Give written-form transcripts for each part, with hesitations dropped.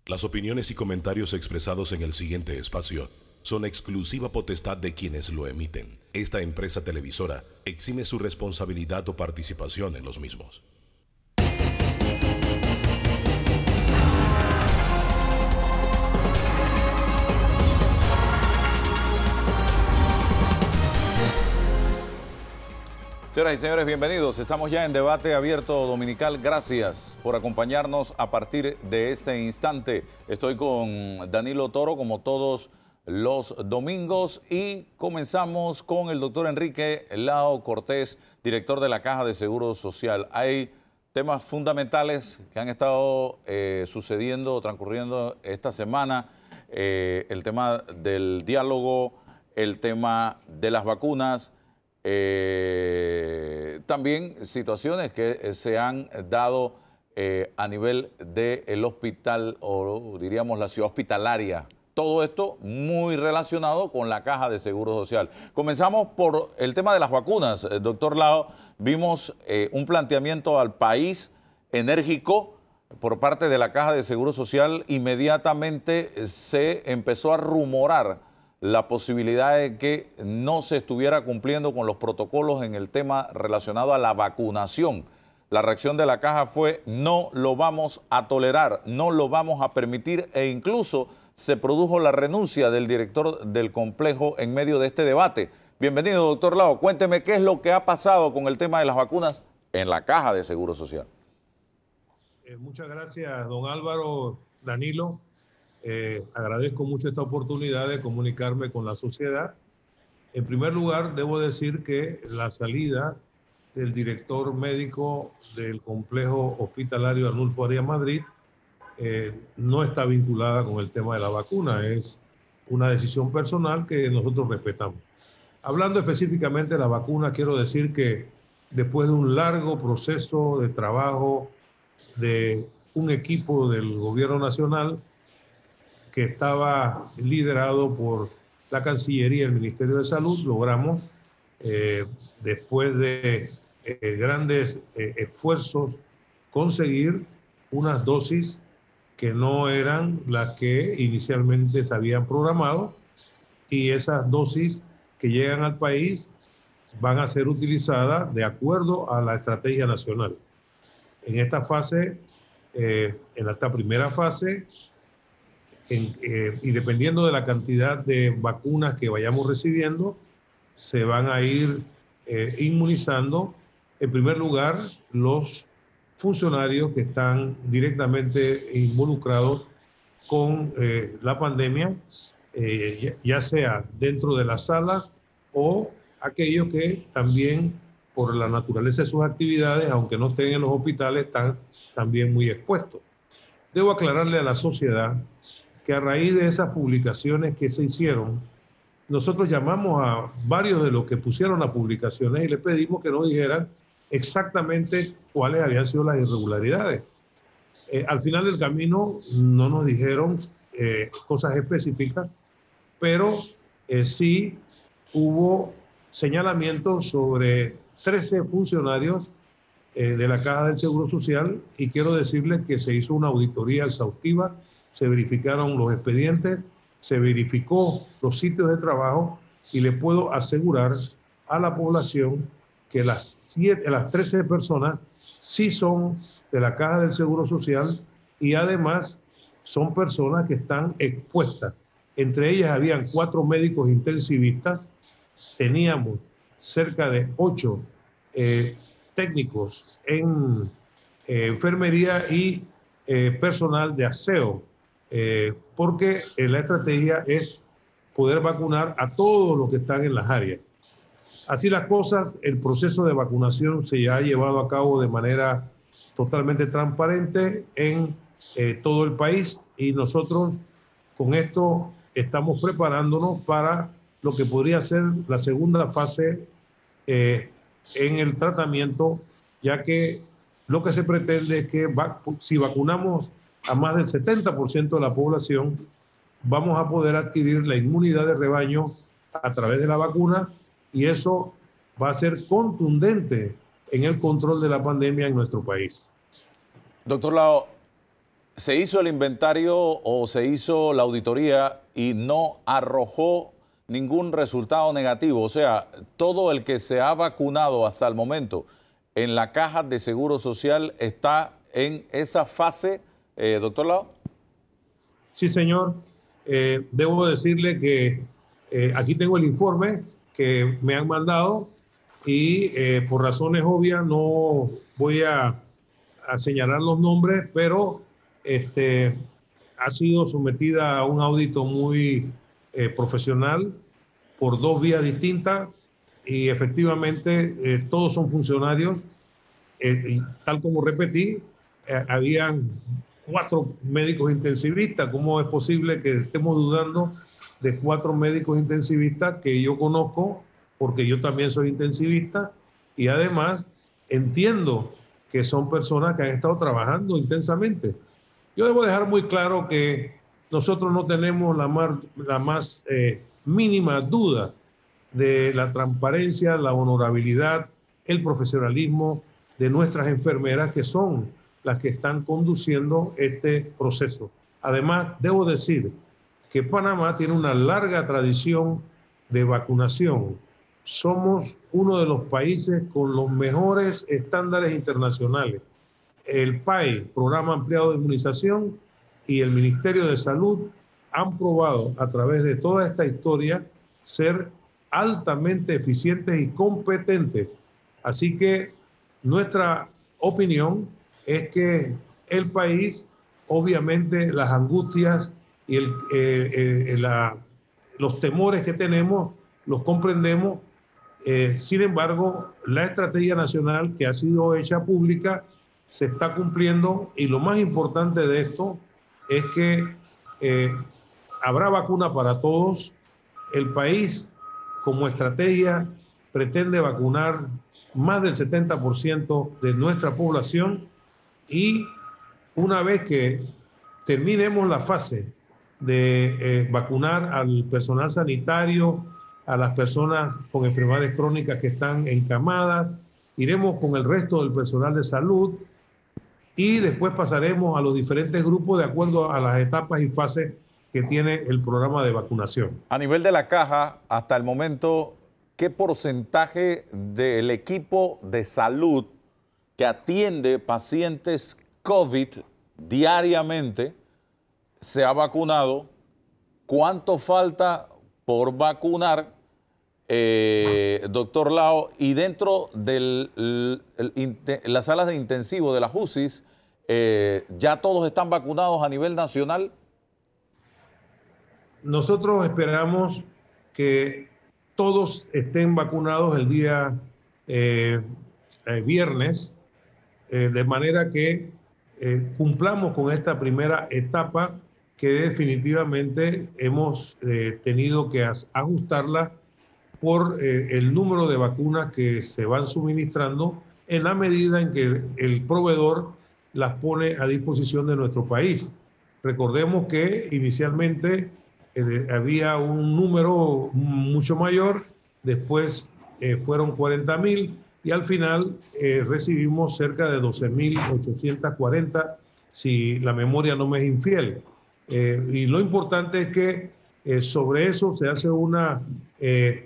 Las opiniones y comentarios expresados en el siguiente espacio son exclusiva potestad de quienes lo emiten. Esta empresa televisora exime su responsabilidad o participación en los mismos. Señoras y señores, bienvenidos. Estamos ya en Debate Abierto Dominical. Gracias por acompañarnos a partir de este instante. Estoy con Danilo Toro, como todos los domingos, y comenzamos con el doctor Enrique Lao Cortés, director de la Caja de Seguro Social. Hay temas fundamentales que han estado sucediendo o transcurriendo esta semana. El tema del diálogo, el tema de las vacunas, también situaciones que se han dado a nivel del hospital, o diríamos la ciudad hospitalaria. Todo esto muy relacionado con la Caja de Seguro Social. Comenzamos por el tema de las vacunas. Doctor Lao, vimos un planteamiento al país enérgico por parte de la Caja de Seguro Social. Inmediatamente se empezó a rumorar la posibilidad de que no se estuviera cumpliendo con los protocolos en el tema relacionado a la vacunación. La reacción de la Caja fue: no lo vamos a tolerar, no lo vamos a permitir, e incluso se produjo la renuncia del director del complejo en medio de este debate. Bienvenido, doctor Lao. Cuénteme qué es lo que ha pasado con el tema de las vacunas en la Caja de Seguro Social. Muchas gracias, don Álvaro, Danilo. Agradezco mucho esta oportunidad de comunicarme con la sociedad. En primer lugar, debo decir que la salida del director médico del complejo hospitalario Arnulfo Arias Madrid no está vinculada con el tema de la vacuna. Es una decisión personal que nosotros respetamos. Hablando específicamente de la vacuna, quiero decir que después de un largo proceso de trabajo de un equipo del gobierno nacional que estaba liderado por la Cancillería y el Ministerio de Salud, logramos, después de grandes esfuerzos, conseguir unas dosis que no eran las que inicialmente se habían programado, y esas dosis que llegan al país van a ser utilizadas de acuerdo a la estrategia nacional. En esta fase, en esta primera fase, y dependiendo de la cantidad de vacunas que vayamos recibiendo, se van a ir inmunizando, en primer lugar, los funcionarios que están directamente involucrados con la pandemia, ya sea dentro de las salas o aquellos que también, por la naturaleza de sus actividades, aunque no estén en los hospitales, están también muy expuestos. Debo aclararle a la sociedad que a raíz de esas publicaciones que se hicieron, nosotros llamamos a varios de los que pusieron las publicaciones y les pedimos que nos dijeran exactamente cuáles habían sido las irregularidades. Al final del camino no nos dijeron cosas específicas, pero sí hubo señalamientos sobre 13 funcionarios de la Caja del Seguro Social, y quiero decirles que se hizo una auditoría exhaustiva, se verificaron los expedientes, se verificó los sitios de trabajo, y le puedo asegurar a la población que las 13 personas sí son de la Caja del Seguro Social, y además son personas que están expuestas. Entre ellas habían 4 médicos intensivistas, teníamos cerca de 8 técnicos en enfermería y personal de aseo, porque la estrategia es poder vacunar a todos los que están en las áreas. Así las cosas, el proceso de vacunación se ha llevado a cabo de manera totalmente transparente en todo el país, y nosotros con esto estamos preparándonos para lo que podría ser la segunda fase en el tratamiento, ya que lo que se pretende es que si vacunamos a más del 70% de la población, vamos a poder adquirir la inmunidad de rebaño a través de la vacuna, y eso va a ser contundente en el control de la pandemia en nuestro país. Doctor Lao, se hizo el inventario o se hizo la auditoría y no arrojó ningún resultado negativo. O sea, todo el que se ha vacunado hasta el momento en la caja de Seguro Social está en esa fase, doctor Lao. Sí, señor. Debo decirle que aquí tengo el informe que me han mandado y por razones obvias no voy a señalar los nombres, pero ha sido sometida a un audito muy profesional por 2 vías distintas y efectivamente todos son funcionarios. Y tal como repetí, habían 4 médicos intensivistas. ¿Cómo es posible que estemos dudando de 4 médicos intensivistas que yo conozco, porque yo también soy intensivista y además entiendo que son personas que han estado trabajando intensamente? Yo debo dejar muy claro que nosotros no tenemos la más mínima duda de la transparencia, la honorabilidad, el profesionalismo de nuestras enfermeras, que son las que están conduciendo este proceso. Además, debo decir que Panamá tiene una larga tradición de vacunación. Somos uno de los países con los mejores estándares internacionales. El PAI, Programa Ampliado de Inmunización, y el Ministerio de Salud han probado a través de toda esta historia ser altamente eficientes y competentes. Así que nuestra opinión es que el país, obviamente las angustias y los temores que tenemos, los comprendemos. Sin embargo, la estrategia nacional que ha sido hecha pública se está cumpliendo, y lo más importante de esto es que habrá vacuna para todos. El país, como estrategia, pretende vacunar más del 70% de nuestra población, y una vez que terminemos la fase de vacunar al personal sanitario, a las personas con enfermedades crónicas que están encamadas, iremos con el resto del personal de salud y después pasaremos a los diferentes grupos de acuerdo a las etapas y fases que tiene el programa de vacunación. A nivel de la caja, hasta el momento, ¿qué porcentaje del equipo de salud que atiende pacientes COVID diariamente se ha vacunado? ¿Cuánto falta por vacunar, doctor Lao? Y dentro de las salas de intensivo de las UCIs, ¿ya todos están vacunados a nivel nacional? Nosotros esperamos que todos estén vacunados el día viernes, de manera que cumplamos con esta primera etapa que definitivamente hemos tenido que ajustarla por el número de vacunas que se van suministrando en la medida en que el proveedor las pone a disposición de nuestro país. Recordemos que inicialmente había un número mucho mayor, después fueron 40.000 y al final recibimos cerca de 12.840, si la memoria no me es infiel. Y lo importante es que sobre eso se hace una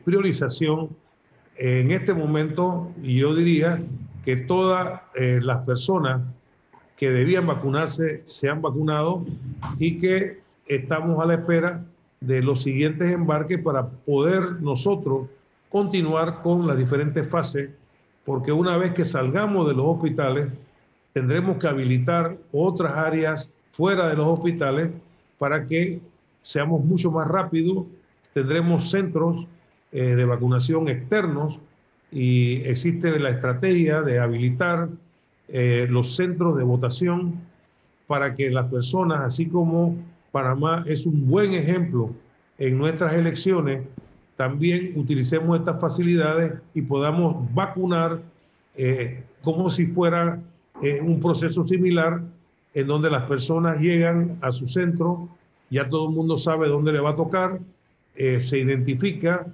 priorización en este momento, y yo diría que todas las personas que debían vacunarse se han vacunado y que estamos a la espera de los siguientes embarques para poder nosotros continuar con las diferentes fases, porque una vez que salgamos de los hospitales tendremos que habilitar otras áreas fuera de los hospitales para que seamos mucho más rápidos. Tendremos centros de vacunación externos y existe la estrategia de habilitar los centros de votación para que las personas, así como Panamá es un buen ejemplo en nuestras elecciones, también utilicemos estas facilidades y podamos vacunar como si fuera un proceso similar, en donde las personas llegan a su centro, ya todo el mundo sabe dónde le va a tocar, se identifica,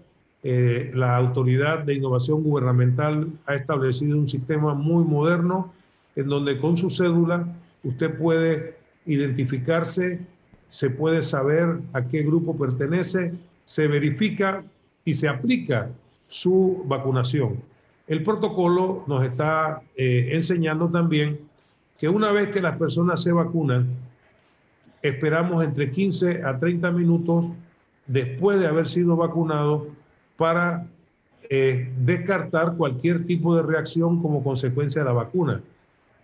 la Autoridad de Innovación Gubernamental ha establecido un sistema muy moderno en donde con su cédula usted puede identificarse, se puede saber a qué grupo pertenece, se verifica y se aplica su vacunación. El protocolo nos está enseñando también que una vez que las personas se vacunan, esperamos entre 15 a 30 minutos después de haber sido vacunados para descartar cualquier tipo de reacción como consecuencia de la vacuna,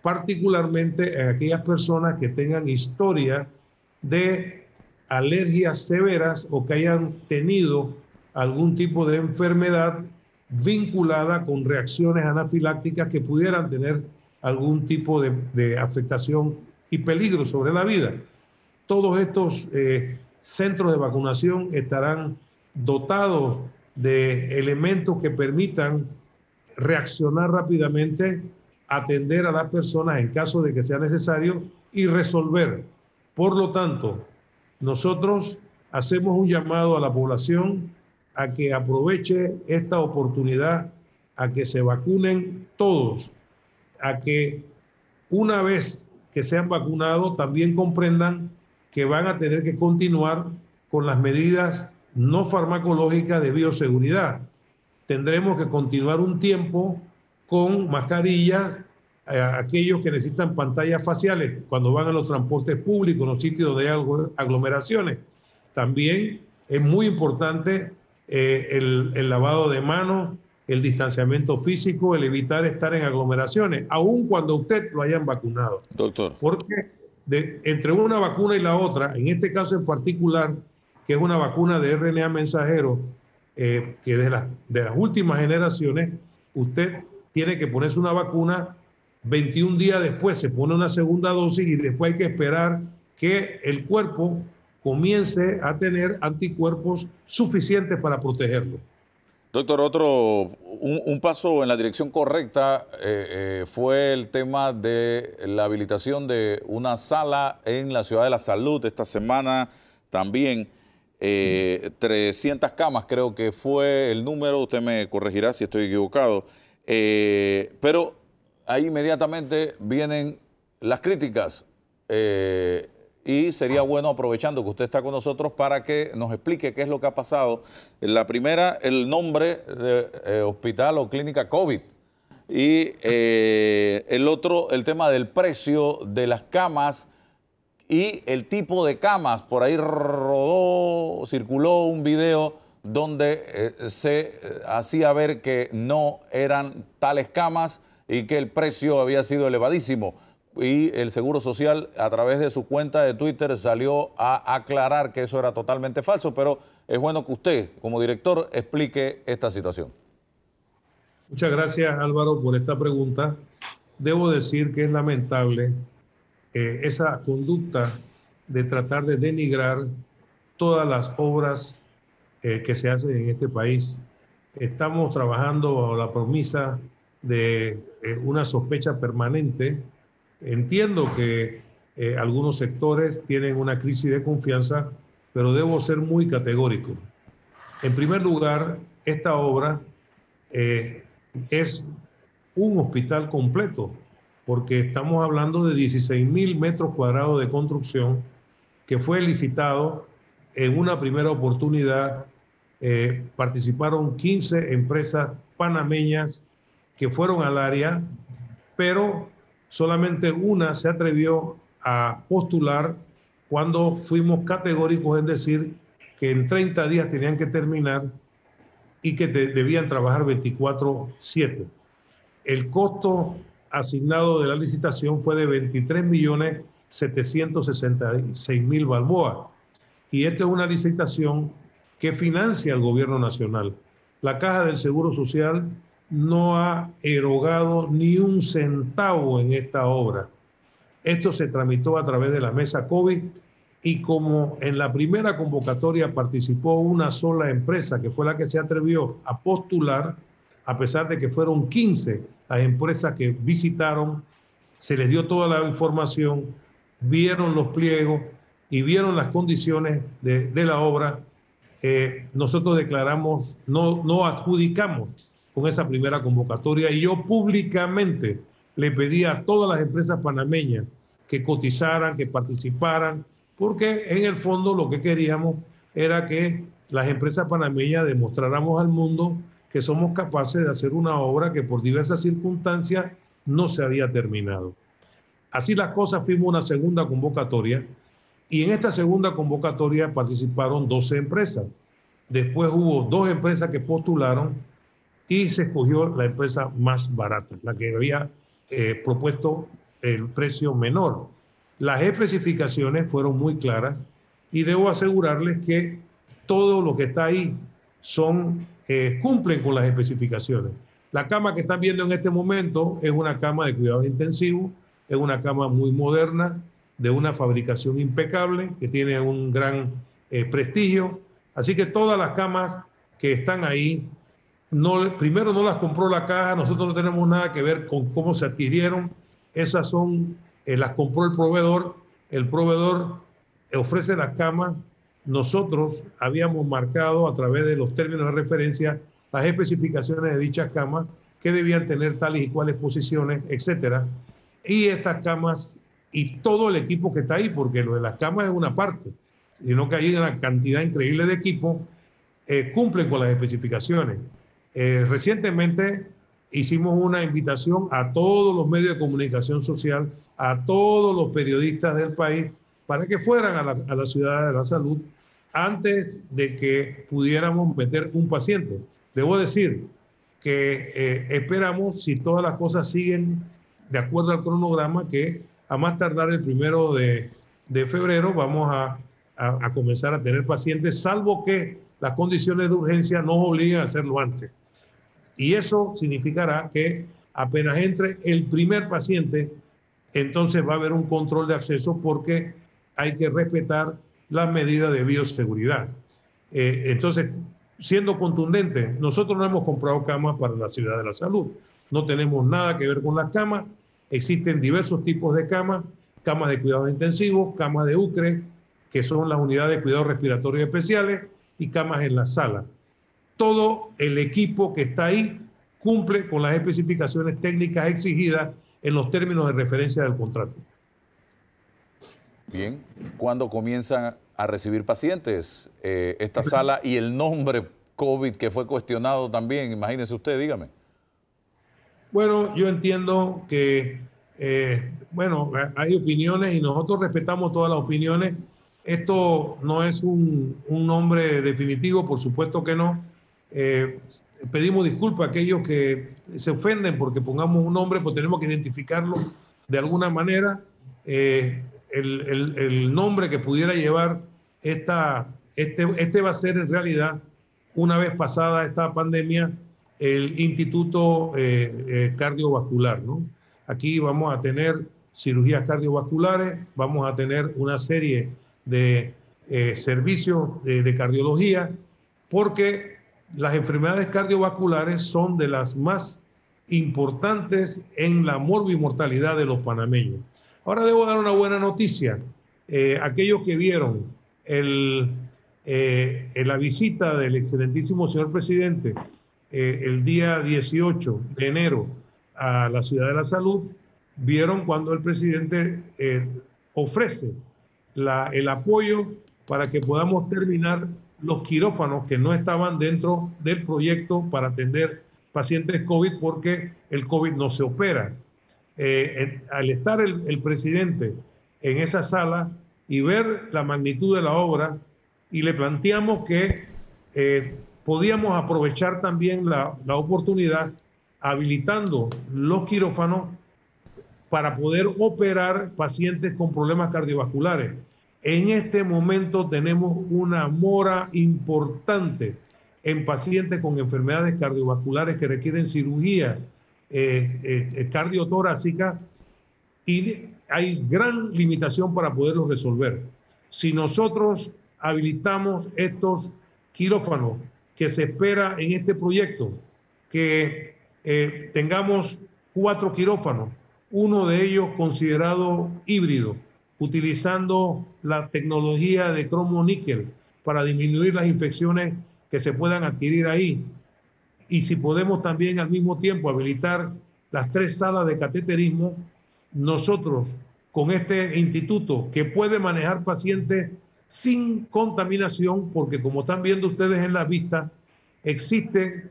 particularmente en aquellas personas que tengan historia de alergias severas o que hayan tenido algún tipo de enfermedad vinculada con reacciones anafilácticas que pudieran tener algún tipo de afectación y peligro sobre la vida. Todos estos centros de vacunación estarán dotados de elementos que permitan reaccionar rápidamente, atender a las personas en caso de que sea necesario y resolver. Por lo tanto, nosotros hacemos un llamado a la población a que aproveche esta oportunidad, a que se vacunen todos, a que una vez que sean vacunados también comprendan que van a tener que continuar con las medidas no farmacológicas de bioseguridad. Tendremos que continuar un tiempo con mascarillas, aquellos que necesitan pantallas faciales cuando van a los transportes públicos, los sitios de aglomeraciones. También es muy importante el lavado de manos, el distanciamiento físico, el evitar estar en aglomeraciones, aun cuando usted lo hayan vacunado. Doctor. Porque entre una vacuna y la otra, en este caso en particular, que es una vacuna de RNA mensajero, que de las últimas generaciones, usted tiene que ponerse una vacuna, 21 días después se pone una segunda dosis y después hay que esperar que el cuerpo comience a tener anticuerpos suficientes para protegerlo. Doctor, un paso en la dirección correcta fue el tema de la habilitación de una sala en la Ciudad de la Salud esta semana también. 300 camas creo que fue el número, usted me corregirá si estoy equivocado, pero ahí inmediatamente vienen las críticas y sería bueno, aprovechando que usted está con nosotros, para que nos explique qué es lo que ha pasado. La primera, el nombre de hospital o clínica COVID, y el otro, el tema del precio de las camas y el tipo de camas. Por ahí circuló un video donde se hacía ver que no eran tales camas y que el precio había sido elevadísimo. Y el Seguro Social, a través de su cuenta de Twitter, salió a aclarar que eso era totalmente falso, pero es bueno que usted, como director, explique esta situación. Muchas gracias, Álvaro, por esta pregunta. Debo decir que es lamentable esa conducta de tratar de denigrar todas las obras que se hacen en este país. Estamos trabajando bajo la premisa de una sospecha permanente. Entiendo que algunos sectores tienen una crisis de confianza, pero debo ser muy categórico. En primer lugar, esta obra es un hospital completo, porque estamos hablando de 16.000 metros cuadrados de construcción que fue licitado en una primera oportunidad. Participaron 15 empresas panameñas que fueron al área, pero solamente una se atrevió a postular cuando fuimos categóricos en decir que en 30 días tenían que terminar y que debían trabajar 24/7. El costo asignado de la licitación fue de 23.766.000 balboas. Y esta es una licitación que financia el gobierno nacional. La Caja del Seguro Social no ha erogado ni un centavo en esta obra. Esto se tramitó a través de la mesa COVID, y como en la primera convocatoria participó una sola empresa, que fue la que se atrevió a postular, a pesar de que fueron 15 las empresas que visitaron, se les dio toda la información, vieron los pliegos y vieron las condiciones de la obra. Nosotros declaramos, no adjudicamos con esa primera convocatoria, y yo públicamente le pedí a todas las empresas panameñas que cotizaran, que participaran, porque en el fondo lo que queríamos era que las empresas panameñas demostráramos al mundo que somos capaces de hacer una obra que por diversas circunstancias no se había terminado. Así las cosas, fuimos una segunda convocatoria y en esta segunda convocatoria participaron 12 empresas. Después hubo 2 empresas que postularon y se escogió la empresa más barata, la que había propuesto el precio menor. Las especificaciones fueron muy claras y debo asegurarles que todo lo que está ahí cumplen con las especificaciones. La cama que están viendo en este momento es una cama de cuidados intensivos, es una cama muy moderna, de una fabricación impecable, que tiene un gran prestigio. Así que todas las camas que están ahí, primero no las compró la caja, nosotros no tenemos nada que ver con cómo se adquirieron. Esas las compró el proveedor. El proveedor ofrece las camas. Nosotros habíamos marcado a través de los términos de referencia las especificaciones de dichas camas, que debían tener tales y cuales posiciones, etcétera. Y estas camas y todo el equipo que está ahí, porque lo de las camas es una parte, sino que hay una cantidad increíble de equipo, cumplen con las especificaciones. Recientemente hicimos una invitación a todos los medios de comunicación social, a todos los periodistas del país, para que fueran a la Ciudad de la Salud antes de que pudiéramos meter un paciente. Debo decir que esperamos, si todas las cosas siguen de acuerdo al cronograma, que a más tardar el 1 de febrero vamos a comenzar a tener pacientes, salvo que las condiciones de urgencia nos obliguen a hacerlo antes. Y eso significará que apenas entre el primer paciente, entonces va a haber un control de acceso, porque hay que respetar las medidas de bioseguridad. Entonces, siendo contundente, nosotros no hemos comprado camas para la Ciudad de la Salud. No tenemos nada que ver con las camas. Existen diversos tipos de camas: camas de cuidados intensivos, camas de UCRE, que son las unidades de cuidados respiratorios especiales, y camas en la sala. Todo el equipo que está ahí cumple con las especificaciones técnicas exigidas en los términos de referencia del contrato. Bien, ¿cuándo comienzan a recibir pacientes esta sala y el nombre COVID que fue cuestionado también? Imagínese usted, dígame. Bueno, yo entiendo que, hay opiniones y nosotros respetamos todas las opiniones. Esto no es un nombre definitivo, por supuesto que no. Pedimos disculpas a aquellos que se ofenden porque pongamos un nombre, pues tenemos que identificarlo de alguna manera. El nombre que pudiera llevar este va a ser en realidad, una vez pasada esta pandemia, el Instituto Cardiovascular, ¿no? Aquí vamos a tener cirugías cardiovasculares, vamos a tener una serie de servicios de cardiología, porque las enfermedades cardiovasculares son de las más importantes en la morbimortalidad de los panameños. Ahora debo dar una buena noticia. Aquellos que vieron la visita del excelentísimo señor presidente el día 18 de enero a la Ciudad de la Salud, vieron cuando el presidente ofrece el apoyo para que podamos terminar los quirófanos que no estaban dentro del proyecto para atender pacientes COVID, porque el COVID no se opera. Al estar el presidente en esa sala y ver la magnitud de la obra, y le planteamos que podíamos aprovechar también la oportunidad habilitando los quirófanos para poder operar pacientes con problemas cardiovasculares. En este momento tenemos una mora importante en pacientes con enfermedades cardiovasculares que requieren cirugía cardiotorácica, y hay gran limitación para poderlos resolver. Si nosotros habilitamos estos quirófanos, que se espera en este proyecto que tengamos 4 quirófanos, uno de ellos considerado híbrido, utilizando la tecnología de cromo-níquel para disminuir las infecciones que se puedan adquirir ahí. Y si podemos también al mismo tiempo habilitar las 3 salas de cateterismo, nosotros con este instituto que puede manejar pacientes sin contaminación, porque como están viendo ustedes en la vista, existe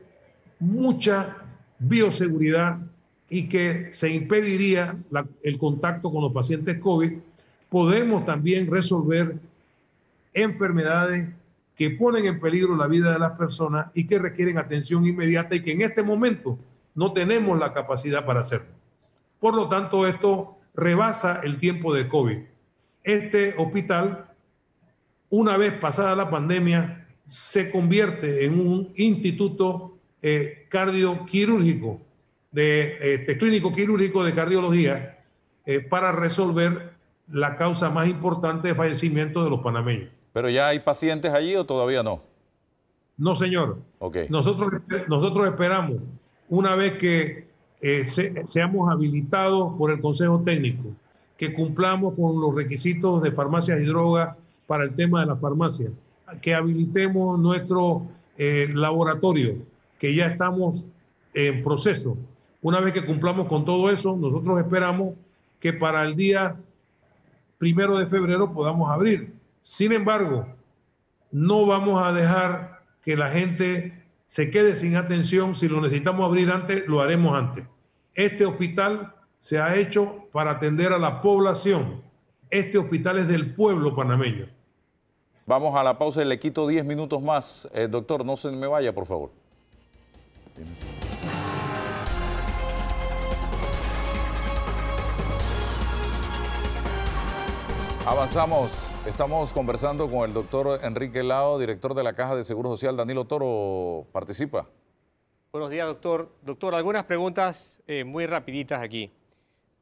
mucha bioseguridad y que se impediría el contacto con los pacientes COVID. Podemos también resolver enfermedades que ponen en peligro la vida de las personas y que requieren atención inmediata y que en este momento no tenemos la capacidad para hacerlo. Por lo tanto, esto rebasa el tiempo de COVID. Este hospital, una vez pasada la pandemia, se convierte en un instituto cardioquirúrgico, clínico quirúrgico de cardiología, para resolver la causa más importante de fallecimiento de los panameños. ¿Pero ya hay pacientes allí o todavía no? No, señor. Okay. Nosotros esperamos, una vez que seamos habilitados por el Consejo Técnico, que cumplamos con los requisitos de farmacias y drogas para el tema de la farmacia, que habilitemos nuestro laboratorio, que ya estamos en proceso. Una vez que cumplamos con todo eso, nosotros esperamos que para el día 1 de febrero podamos abrir. Sin embargo, no vamos a dejar que la gente se quede sin atención. Si lo necesitamos abrir antes, lo haremos antes. Este hospital se ha hecho para atender a la población. Este hospital es del pueblo panameño. Vamos a la pausa y le quito 10 minutos más. Doctor, no se me vaya, por favor. Avanzamos. Estamos conversando con el doctor Enrique Lao, director de la Caja de Seguro Social. Danilo Toro participa. Buenos días, doctor. Doctor, algunas preguntas muy rapiditas aquí.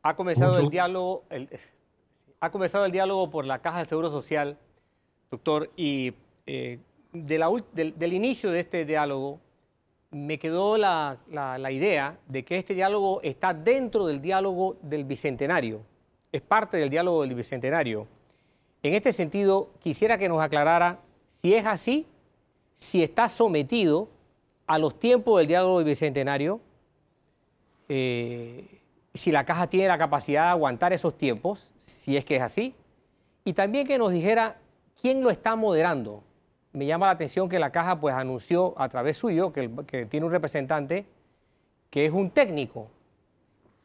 Ha comenzado el diálogo, por la Caja de Seguro Social, doctor, y del inicio de este diálogo me quedó la idea de que este diálogo está dentro del diálogo del Bicentenario. Es parte del diálogo del Bicentenario. En este sentido, quisiera que nos aclarara si es así, si está sometido a los tiempos del diálogo del Bicentenario, si la Caja tiene la capacidad de aguantar esos tiempos, si es que es así, y también que nos dijera quién lo está moderando. Me llama la atención que la Caja pues anunció a través suyo que tiene un representante que es un técnico.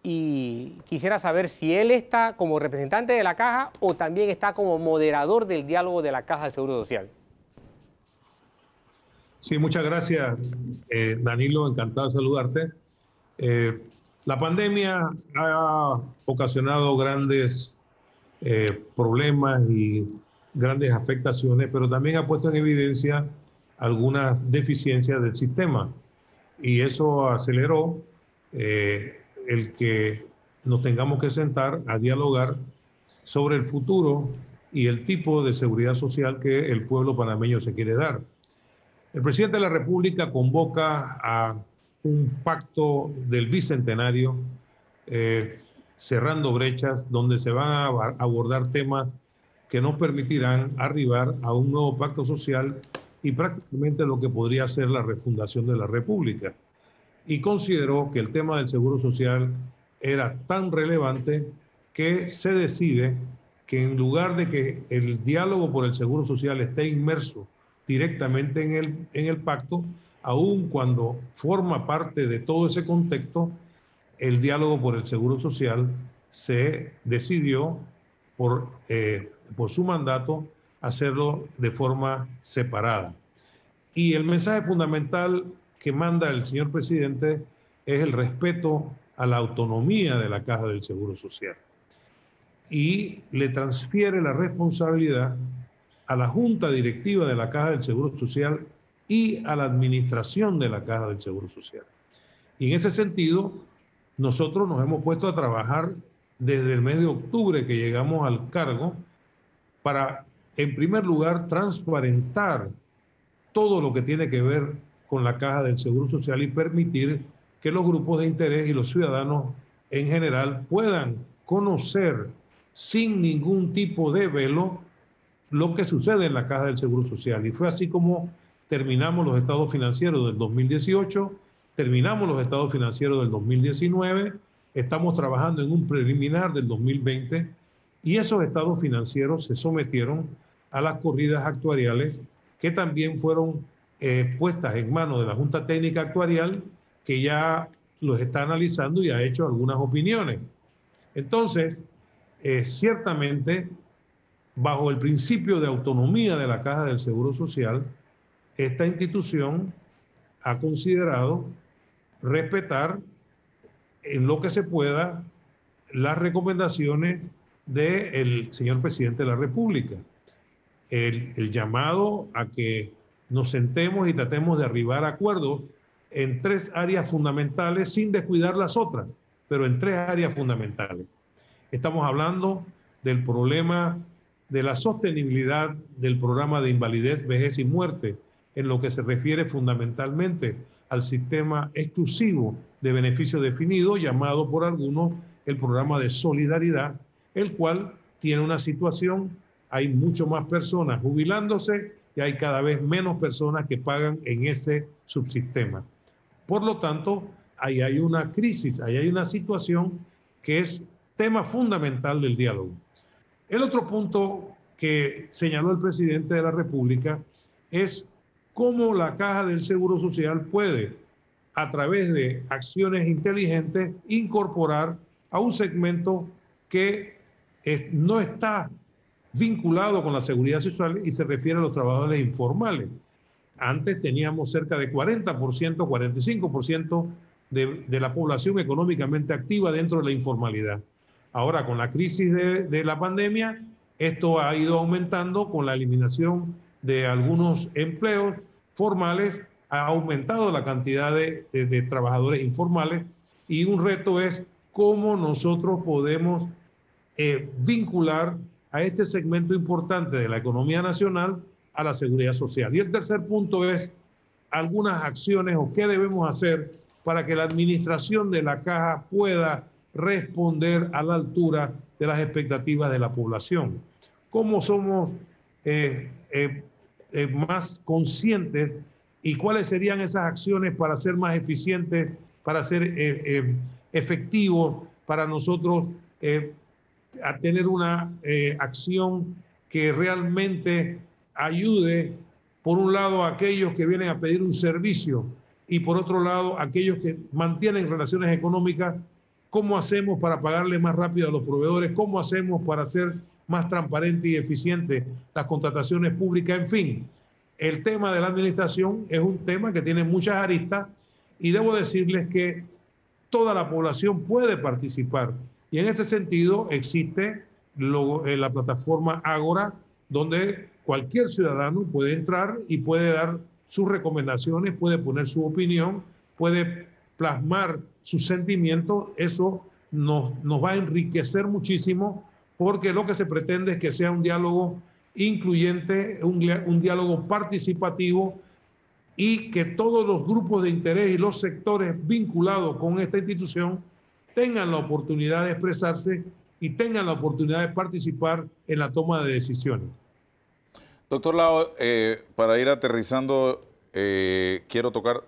Y quisiera saber si él está como representante de la Caja o también está como moderador del diálogo de la Caja del Seguro Social. Sí, muchas gracias, Danilo. Encantado de saludarte. La pandemia ha ocasionado grandes problemas y grandes afectaciones, pero también ha puesto en evidencia algunas deficiencias del sistema. Y eso aceleró el que nos tengamos que sentar a dialogar sobre el futuro y el tipo de seguridad social que el pueblo panameño se quiere dar. El presidente de la República convoca a un pacto del Bicentenario, cerrando brechas, donde se van a abordar temas que nos permitirán arribar a un nuevo pacto social y prácticamente lo que podría ser la refundación de la República. Y consideró que el tema del seguro social era tan relevante que se decide que en lugar de que el diálogo por el seguro social esté inmerso directamente en el pacto, aun cuando forma parte de todo ese contexto, el diálogo por el seguro social se decidió por su mandato hacerlo de forma separada. Y el mensaje fundamental que manda el señor presidente es el respeto a la autonomía de la Caja del Seguro Social y le transfiere la responsabilidad a la Junta Directiva de la Caja del Seguro Social y a la administración de la Caja del Seguro Social. Y en ese sentido, nosotros nos hemos puesto a trabajar desde el mes de octubre que llegamos al cargo para, en primer lugar, transparentar todo lo que tiene que ver con la Caja del Seguro Social y permitir que los grupos de interés y los ciudadanos en general puedan conocer sin ningún tipo de velo lo que sucede en la Caja del Seguro Social. Y fue así como terminamos los estados financieros del 2018, terminamos los estados financieros del 2019, estamos trabajando en un preliminar del 2020 Y esos estados financieros se sometieron a las corridas actuariales que también fueron puestas en manos de la Junta Técnica Actuarial, que ya los está analizando y ha hecho algunas opiniones. Entonces, ciertamente, bajo el principio de autonomía de la Caja del Seguro Social, esta institución ha considerado respetar en lo que se pueda las recomendaciones del señor presidente de la República. El llamado a que nos sentemos y tratemos de arribar a acuerdos en 3 áreas fundamentales sin descuidar las otras, pero en 3 áreas fundamentales. Estamos hablando del problema de la sostenibilidad del programa de invalidez, vejez y muerte, en lo que se refiere fundamentalmente al sistema exclusivo de beneficio definido, llamado por algunos el programa de solidaridad, el cual tiene una situación, hay mucho más personas jubilándose y hay cada vez menos personas que pagan en este subsistema. Por lo tanto, ahí hay una crisis, ahí hay una situación que es tema fundamental del diálogo. El otro punto que señaló el presidente de la República es cómo la Caja del Seguro Social puede, a través de acciones inteligentes, incorporar a un segmento que no está vinculado con la seguridad social y se refiere a los trabajadores informales. Antes teníamos cerca de 40%, 45% de la población económicamente activa dentro de la informalidad. Ahora, con la crisis de la pandemia, esto ha ido aumentando con la eliminación de algunos empleos formales, ha aumentado la cantidad de trabajadores informales y un reto es cómo nosotros podemos vincular a este segmento importante de la economía nacional a la seguridad social. Y el tercer punto es algunas acciones o qué debemos hacer para que la administración de la caja pueda responder a la altura de las expectativas de la población. ¿Cómo somos más conscientes y cuáles serían esas acciones para ser más eficientes, para ser efectivos, para nosotros a tener una acción que realmente ayude, por un lado, a aquellos que vienen a pedir un servicio y por otro lado, a aquellos que mantienen relaciones económicas? ¿Cómo hacemos para pagarle más rápido a los proveedores? ¿Cómo hacemos para hacer más transparente y eficiente las contrataciones públicas? En fin, el tema de la administración es un tema que tiene muchas aristas y debo decirles que toda la población puede participar. Y en ese sentido existe la plataforma Ágora, donde cualquier ciudadano puede entrar y puede dar sus recomendaciones, puede poner su opinión, puede plasmar sus sentimientos. Eso nos va a enriquecer muchísimo porque lo que se pretende es que sea un diálogo incluyente, un diálogo participativo y que todos los grupos de interés y los sectores vinculados con esta institución tengan la oportunidad de expresarse y tengan la oportunidad de participar en la toma de decisiones. Doctor Lao, para ir aterrizando, quiero tocar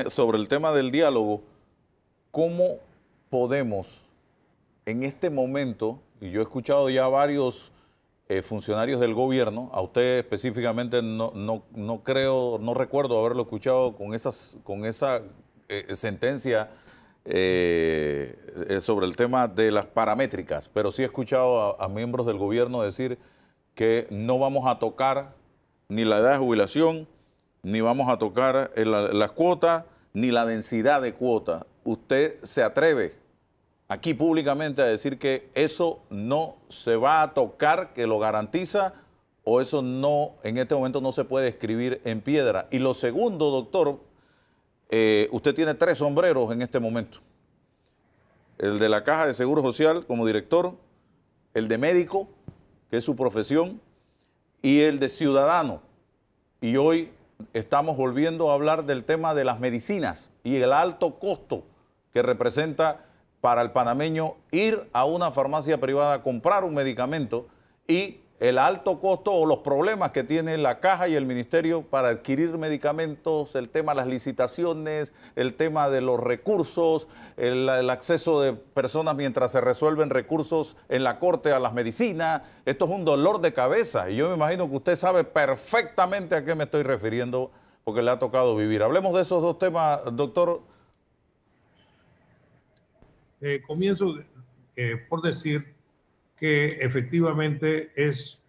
sobre el tema del diálogo. ¿Cómo podemos en este momento, y yo he escuchado ya varios funcionarios del gobierno, a usted específicamente no recuerdo haberlo escuchado con esa sentencia sobre el tema de las paramétricas, pero sí he escuchado a miembros del gobierno decir que no vamos a tocar ni la edad de jubilación, ni vamos a tocar las cuotas, ni la densidad de cuotas. ¿Usted se atreve aquí públicamente a decir que eso no se va a tocar, que lo garantiza, o eso no, en este momento no se puede escribir en piedra? Y lo segundo, doctor, usted tiene 3 sombreros en este momento. El de la Caja de Seguro Social como director, el de médico, que es su profesión, y el de ciudadano. Y hoy estamos volviendo a hablar del tema de las medicinas y el alto costo que representa para el panameño ir a una farmacia privada a comprar un medicamento y el alto costo o los problemas que tiene la caja y el ministerio para adquirir medicamentos, el tema de las licitaciones, el tema de los recursos, el acceso de personas mientras se resuelven recursos en la corte a las medicinas. Esto es un dolor de cabeza y yo me imagino que usted sabe perfectamente a qué me estoy refiriendo porque le ha tocado vivir. Hablemos de esos dos temas, doctor. Comienzo por decir que efectivamente es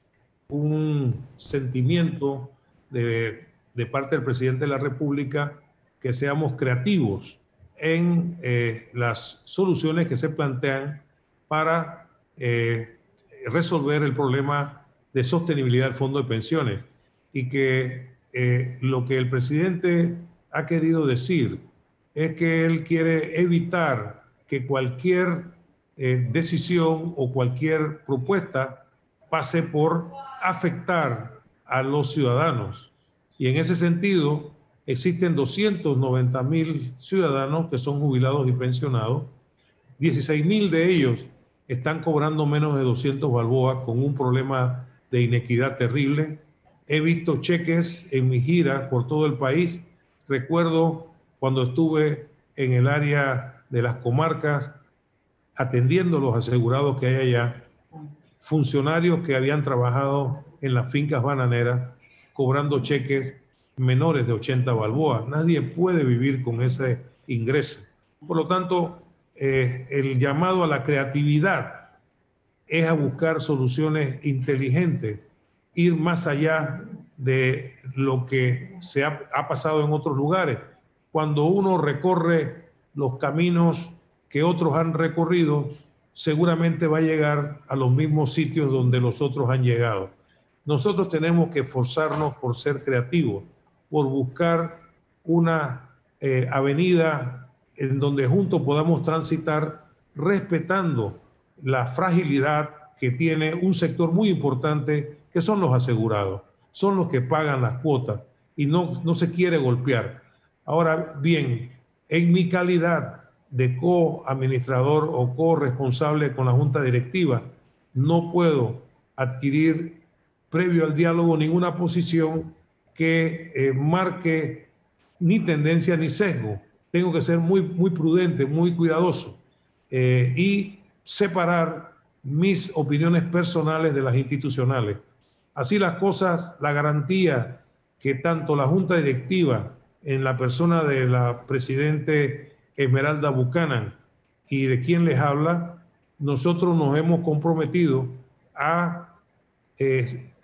un sentimiento de parte del presidente de la República que seamos creativos en las soluciones que se plantean para resolver el problema de sostenibilidad del fondo de pensiones y que lo que el presidente ha querido decir es que él quiere evitar que cualquier decisión o cualquier propuesta pase por afectar a los ciudadanos. Y en ese sentido, existen 290.000 ciudadanos que son jubilados y pensionados. 16.000 de ellos están cobrando menos de 200 balboas con un problema de inequidad terrible. He visto cheques en mi gira por todo el país. Recuerdo cuando estuve en el área de las comarcas atendiendo los asegurados que hay allá, funcionarios que habían trabajado en las fincas bananeras cobrando cheques menores de 80 balboas. Nadie puede vivir con ese ingreso. Por lo tanto, el llamado a la creatividad es a buscar soluciones inteligentes, ir más allá de lo que se ha pasado en otros lugares. Cuando uno recorre los caminos que otros han recorrido, seguramente va a llegar a los mismos sitios donde los otros han llegado. Nosotros tenemos que esforzarnos por ser creativos, por buscar una avenida en donde juntos podamos transitar respetando la fragilidad que tiene un sector muy importante, que son los asegurados, son los que pagan las cuotas y no se quiere golpear. Ahora bien, en mi calidad de co-administrador o co-responsable con la Junta Directiva, no puedo adquirir, previo al diálogo, ninguna posición que marque ni tendencia ni sesgo. Tengo que ser muy prudente, muy cuidadoso y separar mis opiniones personales de las institucionales. Así las cosas, la garantía que tanto la Junta Directiva, en la persona de la presidente Esmeralda Buchanan y de quien les habla, nosotros nos hemos comprometido a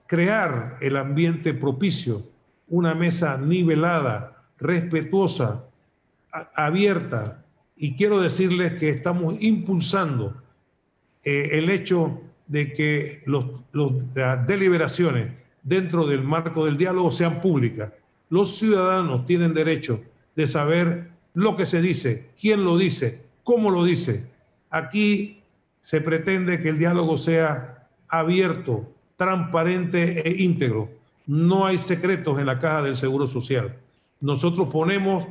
crear el ambiente propicio, una mesa nivelada, respetuosa, abierta, y quiero decirles que estamos impulsando el hecho de que las deliberaciones dentro del marco del diálogo sean públicas. Los ciudadanos tienen derecho de saber lo que se dice, quién lo dice, cómo lo dice. Aquí se pretende que el diálogo sea abierto, transparente e íntegro. No hay secretos en la Caja del Seguro Social. Nosotros ponemos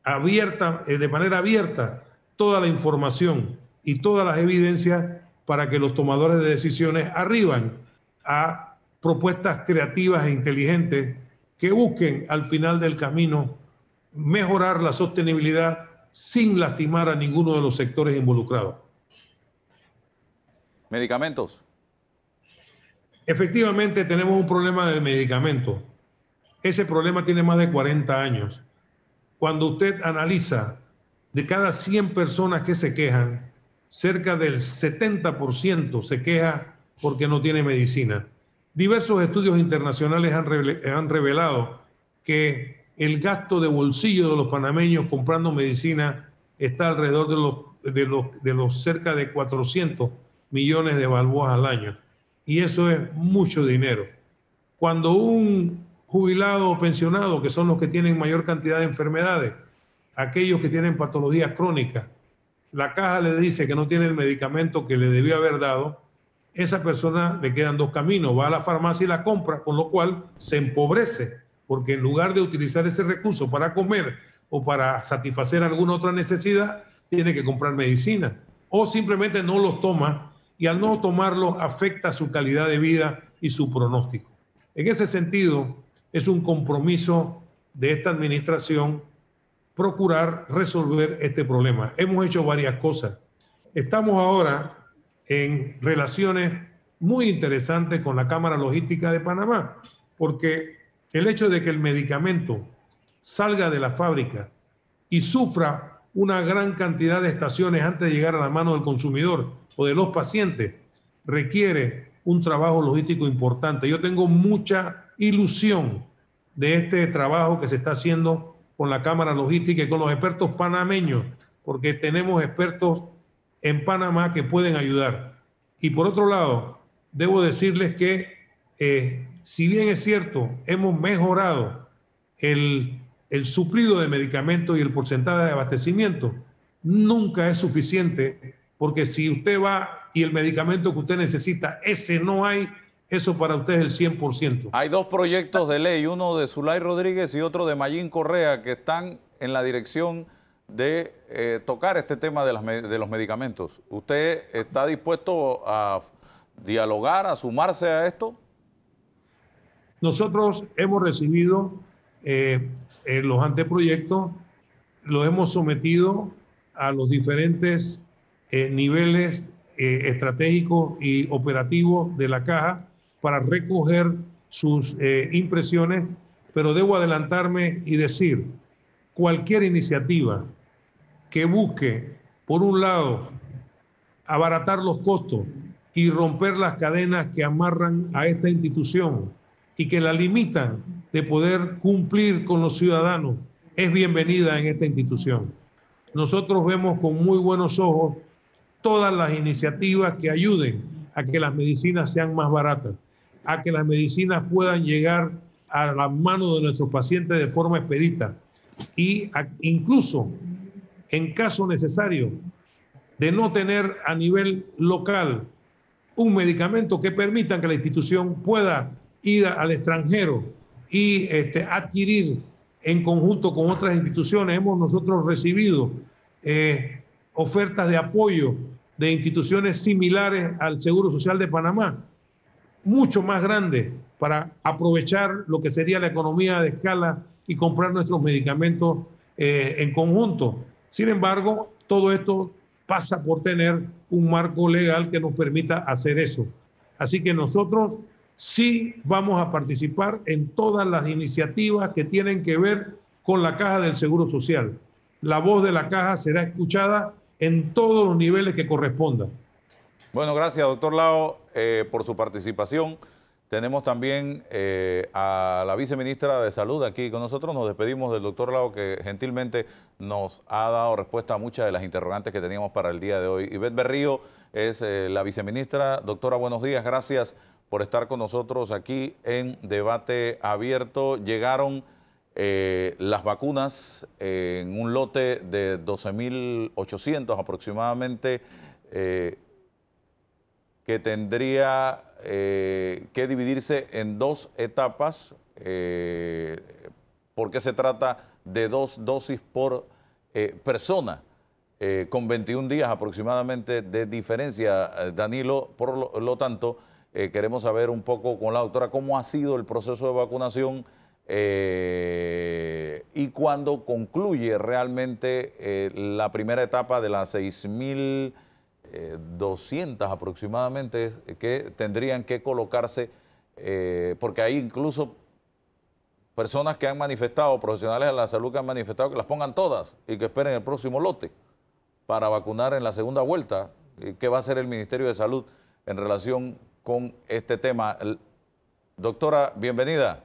de manera abierta toda la información y todas las evidencias para que los tomadores de decisiones arriban a propuestas creativas e inteligentes que busquen al final del camino mejorar la sostenibilidad sin lastimar a ninguno de los sectores involucrados. ¿Medicamentos? Efectivamente, tenemos un problema de medicamentos. Ese problema tiene más de 40 años. Cuando usted analiza de cada 100 personas que se quejan, cerca del 70% se queja porque no tiene medicina. Diversos estudios internacionales han revelado que el gasto de bolsillo de los panameños comprando medicina está alrededor de los cerca de 400 millones de balboas al año. Y eso es mucho dinero. Cuando un jubilado o pensionado, que son los que tienen mayor cantidad de enfermedades, aquellos que tienen patologías crónicas, la caja le dice que no tiene el medicamento que le debió haber dado, esa persona le quedan dos caminos: va a la farmacia y la compra, con lo cual se empobrece, porque en lugar de utilizar ese recurso para comer o para satisfacer alguna otra necesidad, tiene que comprar medicina, o simplemente no los toma, y al no tomarlo afecta su calidad de vida y su pronóstico. En ese sentido, es un compromiso de esta administración procurar resolver este problema. Hemos hecho varias cosas. Estamos ahora en relaciones muy interesantes con la Cámara Logística de Panamá, porque el hecho de que el medicamento salga de la fábrica y sufra una gran cantidad de estaciones antes de llegar a la mano del consumidor o de los pacientes requiere un trabajo logístico importante. Yo tengo mucha ilusión de este trabajo que se está haciendo con la Cámara Logística y con los expertos panameños, porque tenemos expertos en Panamá que pueden ayudar. Y por otro lado, debo decirles que si bien es cierto, hemos mejorado el suplido de medicamentos y el porcentaje de abastecimiento, nunca es suficiente, porque si usted va y el medicamento que usted necesita, ese no hay, eso para usted es el 100%. Hay dos proyectos de ley, uno de Zulay Rodríguez y otro de Mayín Correa, que están en la dirección de tocar este tema de los medicamentos. ¿Usted está dispuesto a dialogar, a sumarse a esto? Nosotros hemos recibido los anteproyectos, los hemos sometido a los diferentes niveles estratégicos y operativos de la caja para recoger sus impresiones, pero debo adelantarme y decir, cualquier iniciativa que busque, por un lado, abaratar los costos y romper las cadenas que amarran a esta institución y que la limitan de poder cumplir con los ciudadanos, es bienvenida en esta institución. Nosotros vemos con muy buenos ojos todas las iniciativas que ayuden a que las medicinas sean más baratas, a que las medicinas puedan llegar a las manos de nuestros pacientes de forma expedita y incluso en caso necesario de no tener a nivel local un medicamento que permita que la institución pueda ir al extranjero y adquirir en conjunto con otras instituciones. Hemos nosotros recibido ofertas de apoyo de instituciones similares al Seguro Social de Panamá, mucho más grandes, para aprovechar lo que sería la economía de escala y comprar nuestros medicamentos en conjunto. Sin embargo, todo esto pasa por tener un marco legal que nos permita hacer eso. Así que nosotros sí vamos a participar en todas las iniciativas que tienen que ver con la Caja del Seguro Social. La voz de la Caja será escuchada en todos los niveles que correspondan. Bueno, gracias, doctor Lao, por su participación. Tenemos también a la viceministra de Salud aquí con nosotros. Nos despedimos del doctor Lao, que gentilmente nos ha dado respuesta a muchas de las interrogantes que teníamos para el día de hoy. Ivette Berrío es la viceministra. Doctora, buenos días. Gracias por estar con nosotros aquí en Debate Abierto. Llegaron las vacunas en un lote de 12.800 aproximadamente, que tendría que dividirse en dos etapas, porque se trata de 2 dosis por persona, con 21 días aproximadamente de diferencia. Danilo, por lo tanto, queremos saber un poco con la doctora cómo ha sido el proceso de vacunación y cuándo concluye realmente la primera etapa de las 6.200 aproximadamente que tendrían que colocarse, porque hay incluso personas que han manifestado, profesionales de la salud que han manifestado que las pongan todas y que esperen el próximo lote para vacunar en la segunda vuelta. ¿Qué va a hacer el Ministerio de Salud en relación con este tema? Doctora, bienvenida.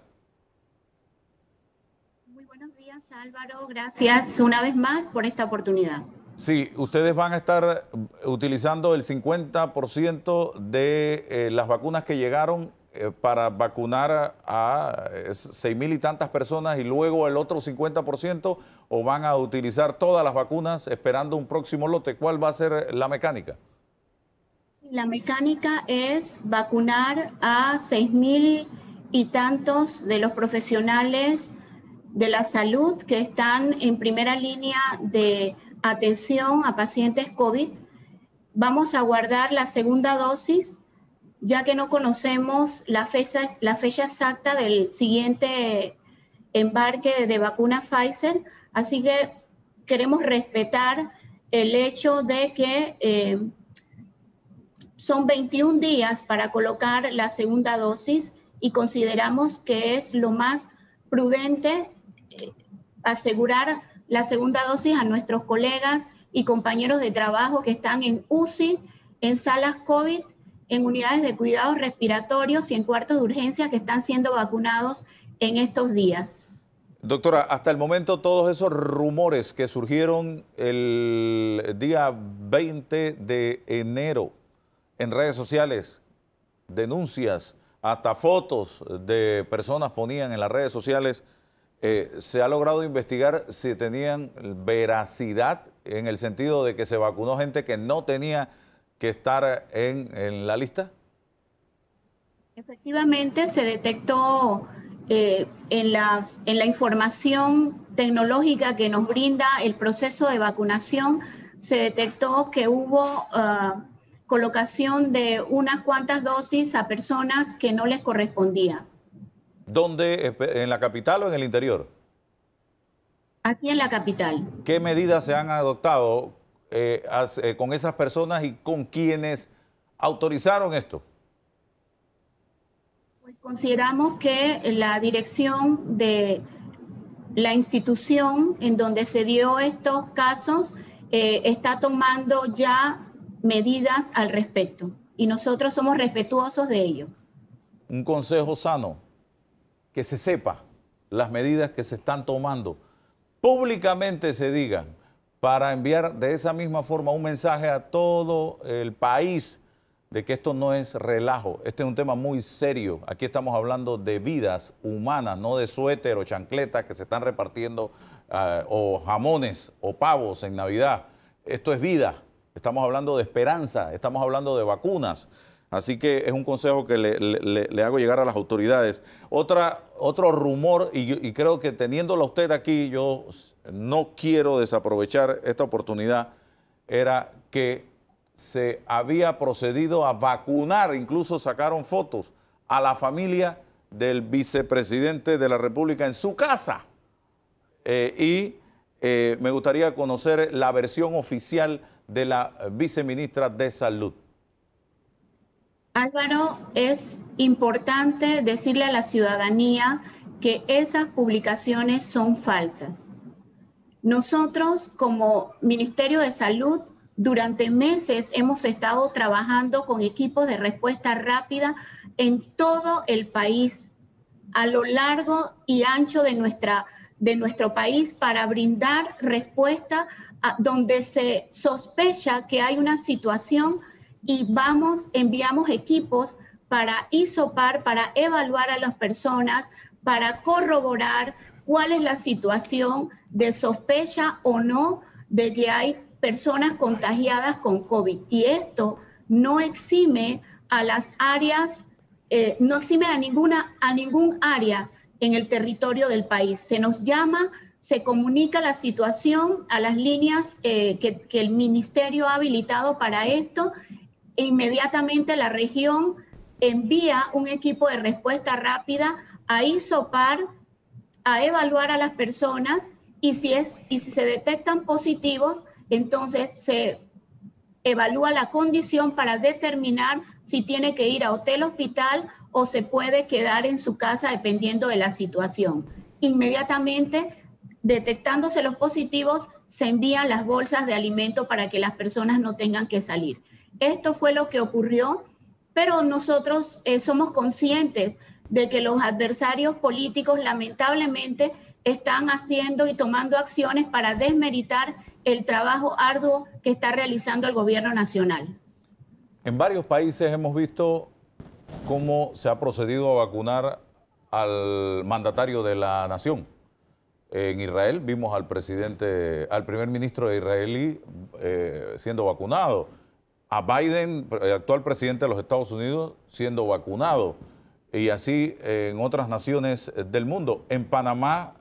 Muy buenos días, Álvaro. Gracias una vez más por esta oportunidad. Sí, ustedes van a estar utilizando el 50% de las vacunas que llegaron para vacunar a 6.000 y tantas personas y luego el otro 50%, o van a utilizar todas las vacunas esperando un próximo lote. ¿Cuál va a ser la mecánica? La mecánica es vacunar a 6.000 y tantos de los profesionales de la salud que están en primera línea de atención a pacientes COVID. Vamos a guardar la segunda dosis ya que no conocemos la fecha exacta del siguiente embarque de vacuna Pfizer, así que queremos respetar el hecho de que son 21 días para colocar la segunda dosis y consideramos que es lo más prudente asegurar la segunda dosis a nuestros colegas y compañeros de trabajo que están en UCI, en salas COVID, en unidades de cuidados respiratorios y en cuartos de urgencia que están siendo vacunados en estos días. Doctora, hasta el momento todos esos rumores que surgieron el día 20 de enero en redes sociales, denuncias, hasta fotos de personas ponían en las redes sociales, ¿se ha logrado investigar si tenían veracidad en el sentido de que se vacunó gente que no tenía que estar en la lista? Efectivamente, se detectó en la información tecnológica que nos brinda el proceso de vacunación, se detectó que hubo colocación de unas cuantas dosis a personas que no les correspondía. ¿Dónde? ¿En la capital o en el interior? Aquí en la capital. ¿Qué medidas se han adoptado con esas personas y con quienes autorizaron esto? Pues consideramos que la dirección de la institución en donde se dio estos casos está tomando ya medidas al respecto y nosotros somos respetuosos de ello. Un consejo sano, que se sepa las medidas que se están tomando, públicamente se digan, para enviar de esa misma forma un mensaje a todo el país de que esto no es relajo, este es un tema muy serio. Aquí estamos hablando de vidas humanas, no de suéter o chancletas que se están repartiendo o jamones o pavos en Navidad. Esto es vida, estamos hablando de esperanza, estamos hablando de vacunas. Así que es un consejo que le hago llegar a las autoridades. Otro rumor, y creo que teniéndolo a usted aquí, yo no quiero desaprovechar esta oportunidad, era que se había procedido a vacunar, incluso sacaron fotos, a la familia del vicepresidente de la República en su casa. Me gustaría conocer la versión oficial de la viceministra de Salud. Álvaro, es importante decirle a la ciudadanía que esas publicaciones son falsas. Nosotros, como Ministerio de Salud, durante meses hemos estado trabajando con equipos de respuesta rápida en todo el país, a lo largo y ancho de nuestro país, para brindar respuesta a donde se sospecha que hay una situación y enviamos equipos para hisopar, para evaluar a las personas, para corroborar cuál es la situación de sospecha o no de que hay personas contagiadas con COVID. Y esto no exime a las áreas, no exime a ningún área en el territorio del país. Se nos llama, se comunica la situación a las líneas que el ministerio ha habilitado para esto. E inmediatamente la región envía un equipo de respuesta rápida a hisopar, a evaluar a las personas y si se detectan positivos, entonces se evalúa la condición para determinar si tiene que ir a hotel hospital o se puede quedar en su casa dependiendo de la situación. Inmediatamente, detectándose los positivos, se envían las bolsas de alimento para que las personas no tengan que salir. Esto fue lo que ocurrió, pero nosotros somos conscientes de que los adversarios políticos lamentablemente están haciendo y tomando acciones para desmeritar el trabajo arduo que está realizando el gobierno nacional. En varios países hemos visto cómo se ha procedido a vacunar al mandatario de la nación. En Israel vimos al primer ministro de israelí siendo vacunado. A Biden, el actual presidente de los Estados Unidos, siendo vacunado. Y así en otras naciones del mundo. En Panamá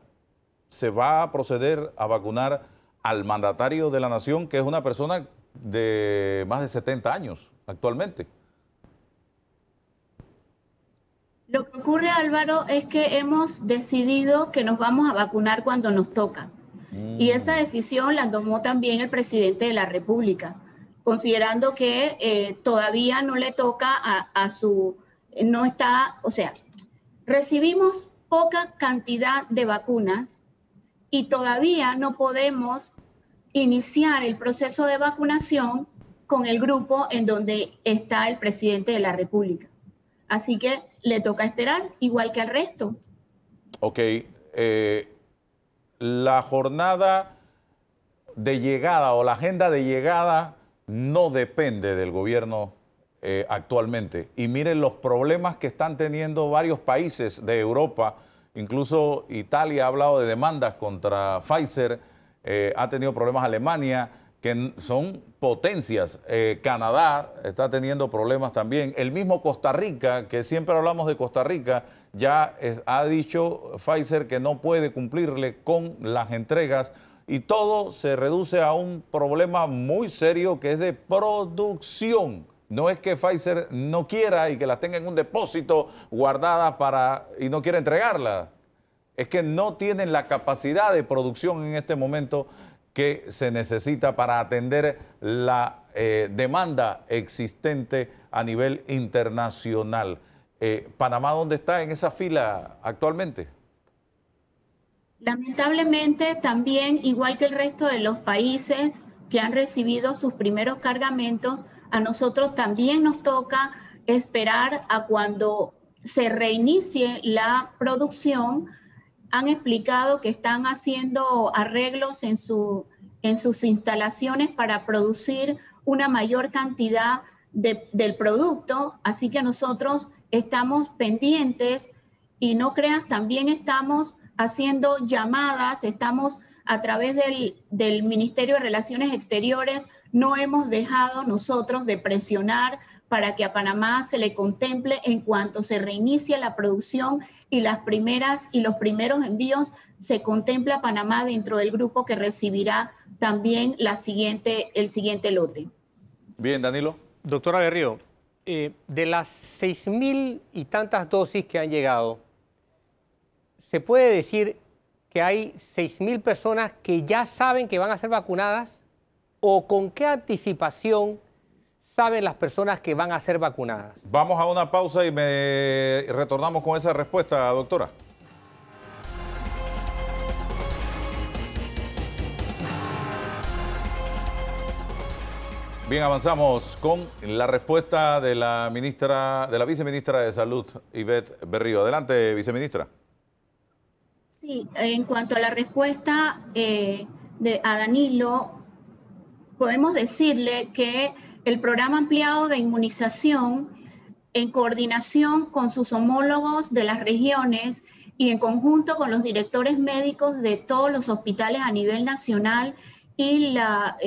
se va a proceder a vacunar al mandatario de la nación, que es una persona de más de 70 años actualmente. Lo que ocurre, Álvaro, es que hemos decidido que nos vamos a vacunar cuando nos toca. Y esa decisión la tomó también el presidente de la República, considerando que todavía no le toca no está, o sea, recibimos poca cantidad de vacunas y todavía no podemos iniciar el proceso de vacunación con el grupo en donde está el presidente de la República. Así que le toca esperar, igual que al resto. Ok. La jornada de llegada o la agenda de llegada no depende del gobierno actualmente. Y miren los problemas que están teniendo varios países de Europa. Incluso Italia ha hablado de demandas contra Pfizer, ha tenido problemas Alemania, que son potencias. Canadá está teniendo problemas también. El mismo Costa Rica, que siempre hablamos de Costa Rica, ya ha dicho Pfizer que no puede cumplirle con las entregas y todo se reduce a un problema muy serio que es de producción. No es que Pfizer no quiera y que las tenga en un depósito guardadas y no quiera entregarlas. Es que no tienen la capacidad de producción en este momento que se necesita para atender la demanda existente a nivel internacional. ¿Panamá dónde está en esa fila actualmente? Lamentablemente también, igual que el resto de los países que han recibido sus primeros cargamentos, a nosotros también nos toca esperar a cuando se reinicie la producción. Han explicado que están haciendo arreglos en sus instalaciones para producir una mayor cantidad del producto, así que nosotros estamos pendientes y no creas, también estamos haciendo llamadas, estamos a través del Ministerio de Relaciones Exteriores, no hemos dejado nosotros de presionar para que a Panamá se le contemple en cuanto se reinicie la producción y los primeros envíos, se contempla a Panamá dentro del grupo que recibirá también el siguiente lote. Bien, Danilo. Doctora Berrío, de las 6.000 y tantas dosis que han llegado, ¿se puede decir que hay 6.000 personas que ya saben que van a ser vacunadas? ¿O con qué anticipación saben las personas que van a ser vacunadas? Vamos a una pausa y retornamos con esa respuesta, doctora. Bien, avanzamos con la respuesta de la viceministra de Salud, Ivette Berrío. Adelante, viceministra. Sí, en cuanto a la respuesta a Danilo, podemos decirle que el programa ampliado de inmunización, en coordinación con sus homólogos de las regiones y en conjunto con los directores médicos de todos los hospitales a nivel nacional y la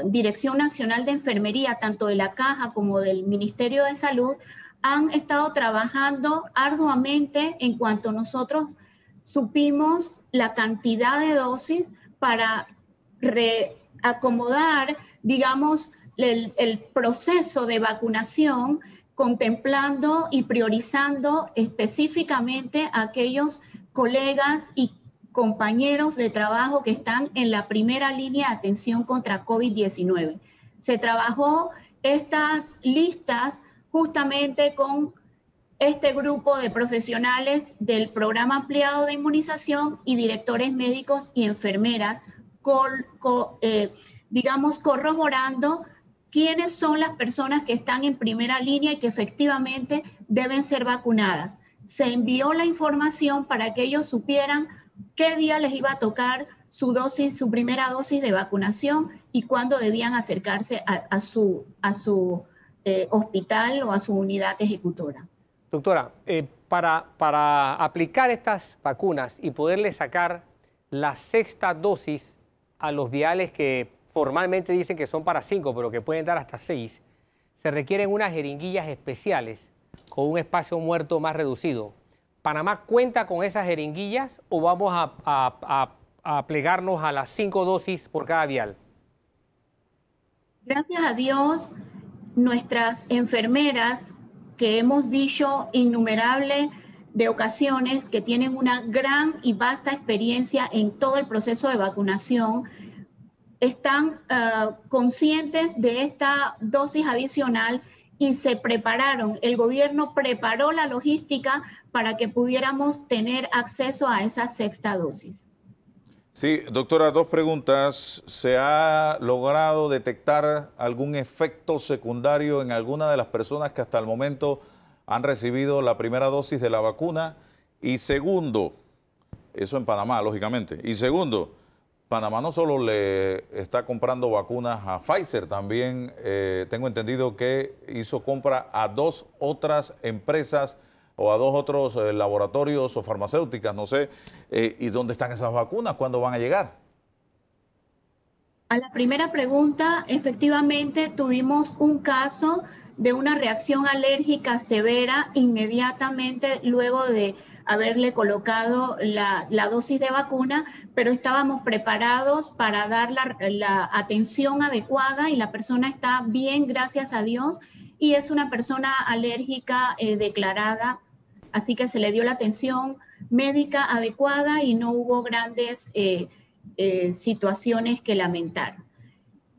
Dirección Nacional de Enfermería, tanto de la Caja como del Ministerio de Salud, han estado trabajando arduamente en cuanto nosotros supimos la cantidad de dosis para reacomodar, digamos, el proceso de vacunación, contemplando y priorizando específicamente a aquellos colegas y compañeros de trabajo que están en la primera línea de atención contra COVID-19. Se trabajó estas listas justamente con este grupo de profesionales del programa ampliado de inmunización y directores médicos y enfermeras, digamos, corroborando quiénes son las personas que están en primera línea y que efectivamente deben ser vacunadas. Se envió la información para que ellos supieran qué día les iba a tocar su primera dosis de vacunación y cuándo debían acercarse a su hospital o a su unidad ejecutora. Doctora, para aplicar estas vacunas y poderle sacar la sexta dosis a los viales que formalmente dicen que son para 5, pero que pueden dar hasta 6, se requieren unas jeringuillas especiales con un espacio muerto más reducido. ¿Panamá cuenta con esas jeringuillas o vamos a plegarnos a las 5 dosis por cada vial? Gracias a Dios, nuestras enfermeras que hemos dicho innumerables de ocasiones, que tienen una gran y vasta experiencia en todo el proceso de vacunación, están conscientes de esta dosis adicional y se prepararon. El gobierno preparó la logística para que pudiéramos tener acceso a esa sexta dosis. Sí, doctora, dos preguntas. ¿Se ha logrado detectar algún efecto secundario en alguna de las personas que hasta el momento han recibido la primera dosis de la vacuna? Y segundo, eso en Panamá, lógicamente. Y segundo, Panamá no solo le está comprando vacunas a Pfizer, también tengo entendido que hizo compra a 2 otras empresas o a 2 otros laboratorios o farmacéuticas, no sé. ¿Y dónde están esas vacunas? ¿Cuándo van a llegar? A la primera pregunta, efectivamente tuvimos un caso de una reacción alérgica severa inmediatamente luego de haberle colocado la dosis de vacuna, pero estábamos preparados para dar la atención adecuada y la persona está bien, gracias a Dios, y es una persona alérgica declarada, así que se le dio la atención médica adecuada y no hubo grandes situaciones que lamentar.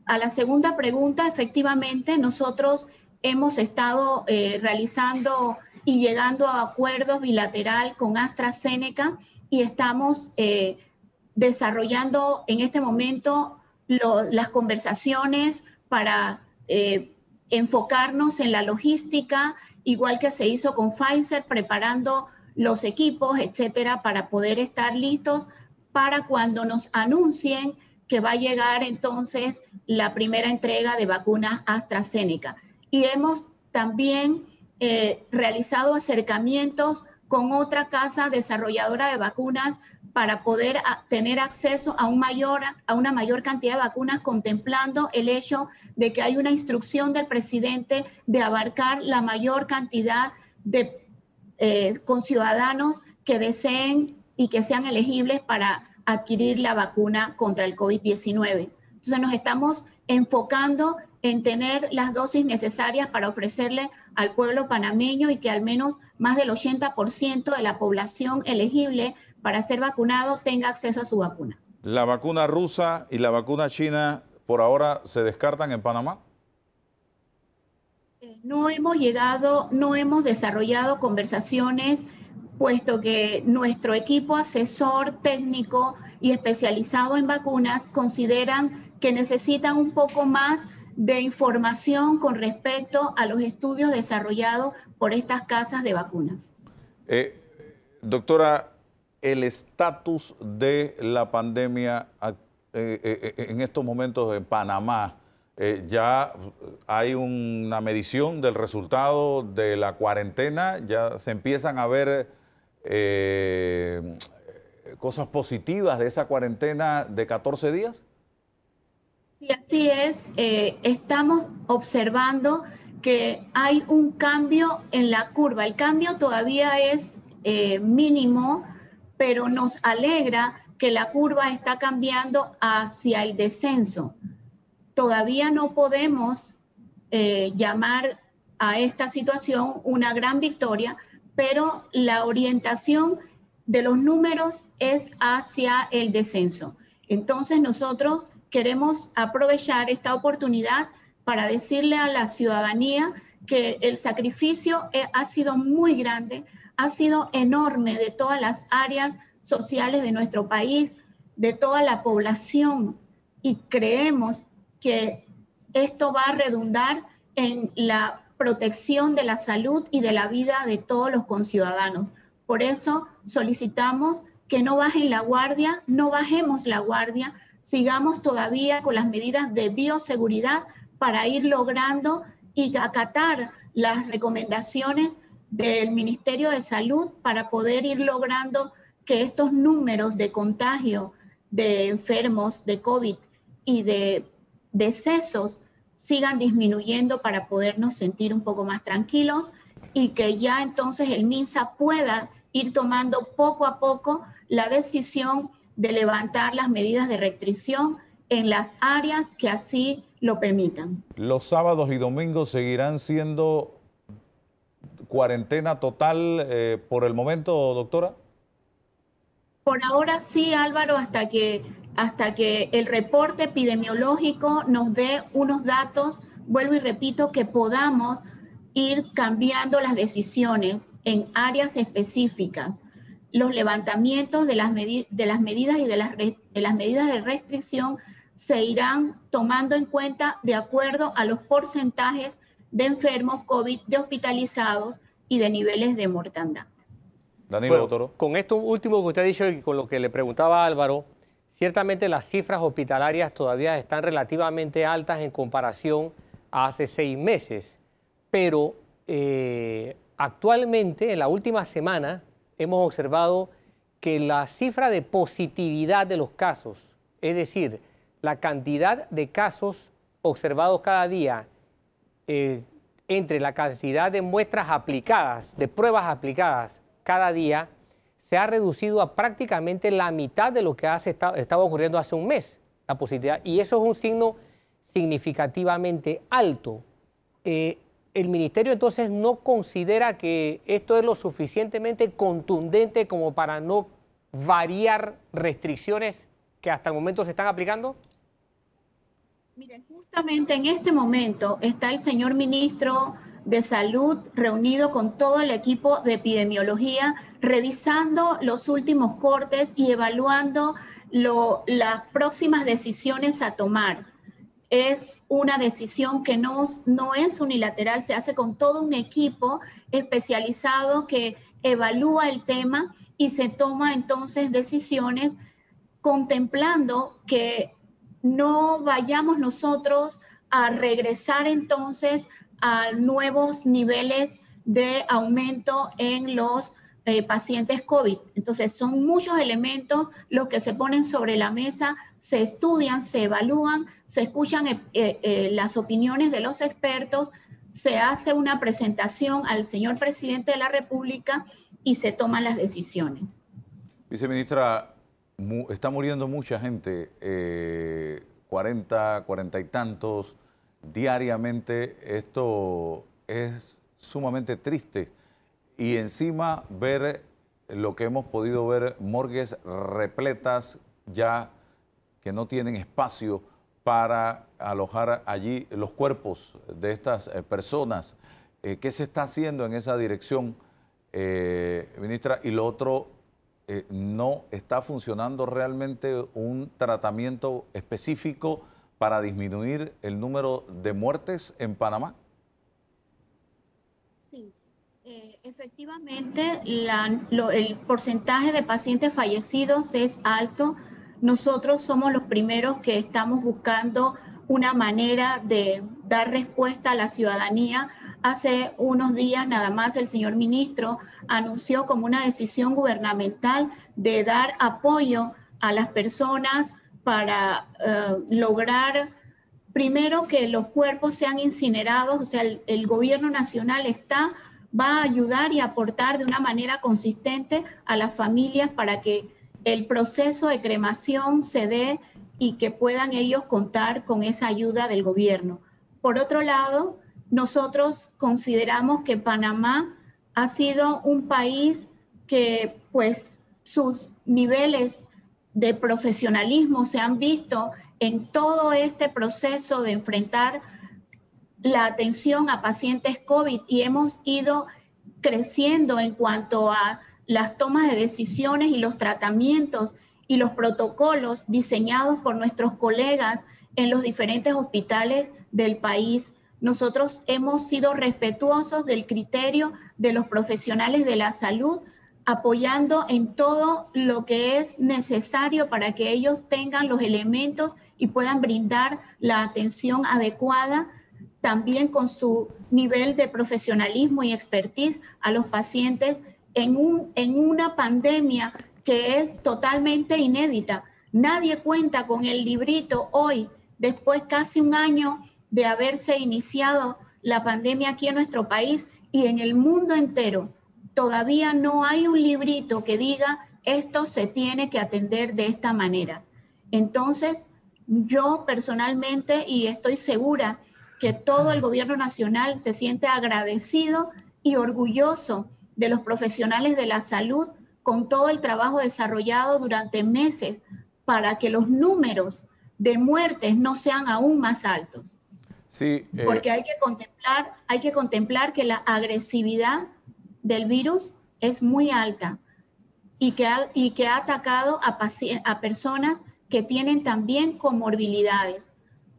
A la segunda pregunta, efectivamente, nosotros hemos estado realizando y llegando a acuerdos bilateral con AstraZeneca y estamos desarrollando en este momento las conversaciones para enfocarnos en la logística, igual que se hizo con Pfizer, preparando los equipos, etcétera, para poder estar listos para cuando nos anuncien que va a llegar entonces la primera entrega de vacunas AstraZeneca. Y hemos también realizado acercamientos con otra casa desarrolladora de vacunas para poder tener acceso a una mayor cantidad de vacunas, contemplando el hecho de que hay una instrucción del presidente de abarcar la mayor cantidad de conciudadanos que deseen y que sean elegibles para adquirir la vacuna contra el COVID-19. Entonces nos estamos enfocando en tener las dosis necesarias para ofrecerle al pueblo panameño y que al menos más del 80% de la población elegible para ser vacunado tenga acceso a su vacuna. ¿La vacuna rusa y la vacuna china por ahora se descartan en Panamá? No hemos desarrollado conversaciones, puesto que nuestro equipo asesor técnico y especializado en vacunas consideran que necesitan un poco más de información con respecto a los estudios desarrollados por estas casas de vacunas. Doctora, el estatus de la pandemia en estos momentos en Panamá, ya hay una medición del resultado de la cuarentena, ya se empiezan a ver cosas positivas de esa cuarentena de 14 días. Sí, así es. Estamos observando que hay un cambio en la curva. El cambio todavía es mínimo, pero nos alegra que la curva está cambiando hacia el descenso. Todavía no podemos llamar a esta situación una gran victoria, pero la orientación de los números es hacia el descenso. Entonces nosotros queremos aprovechar esta oportunidad para decirle a la ciudadanía que el sacrificio ha sido muy grande, ha sido enorme de todas las áreas sociales de nuestro país, de toda la población, y creemos que esto va a redundar en la protección de la salud y de la vida de todos los conciudadanos. Por eso solicitamos que no bajen la guardia, no bajemos la guardia, sigamos todavía con las medidas de bioseguridad para ir logrando y acatar las recomendaciones del Ministerio de Salud para poder ir logrando que estos números de contagio de enfermos de COVID y de decesos sigan disminuyendo para podernos sentir un poco más tranquilos y que ya entonces el MINSA pueda ir tomando poco a poco la decisión de levantar las medidas de restricción en las áreas que así lo permitan. Los sábados y domingos seguirán siendo cuarentena total por el momento, doctora? Por ahora sí, Álvaro, hasta que el reporte epidemiológico nos dé unos datos, vuelvo y repito, que podamos ir cambiando las decisiones en áreas específicas. Los levantamientos de las medidas y de las medidas de restricción se irán tomando en cuenta de acuerdo a los porcentajes de enfermos COVID, de hospitalizados y de niveles de mortandad. Danilo, Bueno, doctor. con esto último que usted ha dicho y con lo que le preguntaba a Álvaro, ciertamente las cifras hospitalarias todavía están relativamente altas en comparación a hace 6 meses, pero actualmente, en la última semana, hemos observado que la cifra de positividad de los casos, es decir, la cantidad de casos observados cada día entre la cantidad de muestras aplicadas, de pruebas aplicadas cada día, se ha reducido a prácticamente la mitad de lo que estaba ocurriendo hace un mes, la positividad. Y eso es un signo significativamente alto. El ministerio entonces no considera que esto es lo suficientemente contundente como para no variar restricciones que hasta el momento se están aplicando. Miren, justamente en este momento está el señor ministro de Salud reunido con todo el equipo de epidemiología, revisando los últimos cortes y evaluando las próximas decisiones a tomar. Es una decisión que no es unilateral, se hace con todo un equipo especializado que evalúa el tema y se toma entonces decisiones contemplando que no vayamos nosotros a regresar entonces a nuevos niveles de aumento en los pacientes COVID. Entonces, son muchos elementos los que se ponen sobre la mesa, se estudian, se evalúan, se escuchan las opiniones de los expertos, se hace una presentación al señor presidente de la República y se toman las decisiones. Viceministra, está muriendo mucha gente, 40 y tantos diariamente. Esto es sumamente triste. Y encima ver lo que hemos podido ver, morgues repletas ya que no tienen espacio para alojar allí los cuerpos de estas personas. ¿Qué se está haciendo en esa dirección, ministra? Y lo otro, ¿no está funcionando realmente un tratamiento específico para disminuir el número de muertes en Panamá? Sí, efectivamente el porcentaje de pacientes fallecidos es alto. Nosotros somos los primeros que estamos buscando una manera de dar respuesta a la ciudadanía. Hace unos días nada más el señor ministro anunció como una decisión gubernamental de dar apoyo a las personas para lograr primero que los cuerpos sean incinerados. O sea, el gobierno nacional va a ayudar y aportar de una manera consistente a las familias para que el proceso de cremación se dé y que puedan ellos contar con esa ayuda del gobierno. Por otro lado, nosotros consideramos que Panamá ha sido un país que pues sus niveles de profesionalismo se han visto en todo este proceso de enfrentar la atención a pacientes COVID y hemos ido creciendo en cuanto a las tomas de decisiones y los tratamientos y los protocolos diseñados por nuestros colegas en los diferentes hospitales del país. Nosotros hemos sido respetuosos del criterio de los profesionales de la salud, apoyando en todo lo que es necesario para que ellos tengan los elementos y puedan brindar la atención adecuada, también con su nivel de profesionalismo y expertise a los pacientes en una pandemia que es totalmente inédita. Nadie cuenta con el librito hoy, después casi un año de haberse iniciado la pandemia aquí en nuestro país y en el mundo entero. Todavía no hay un librito que diga esto se tiene que atender de esta manera. Entonces, yo personalmente, y estoy segura que todo el gobierno nacional se siente agradecido y orgulloso de los profesionales de la salud con todo el trabajo desarrollado durante meses para que los números de muertes no sean aún más altos. Sí, porque hay que contemplar que la agresividad del virus es muy alta y que ha atacado a personas que tienen también comorbilidades,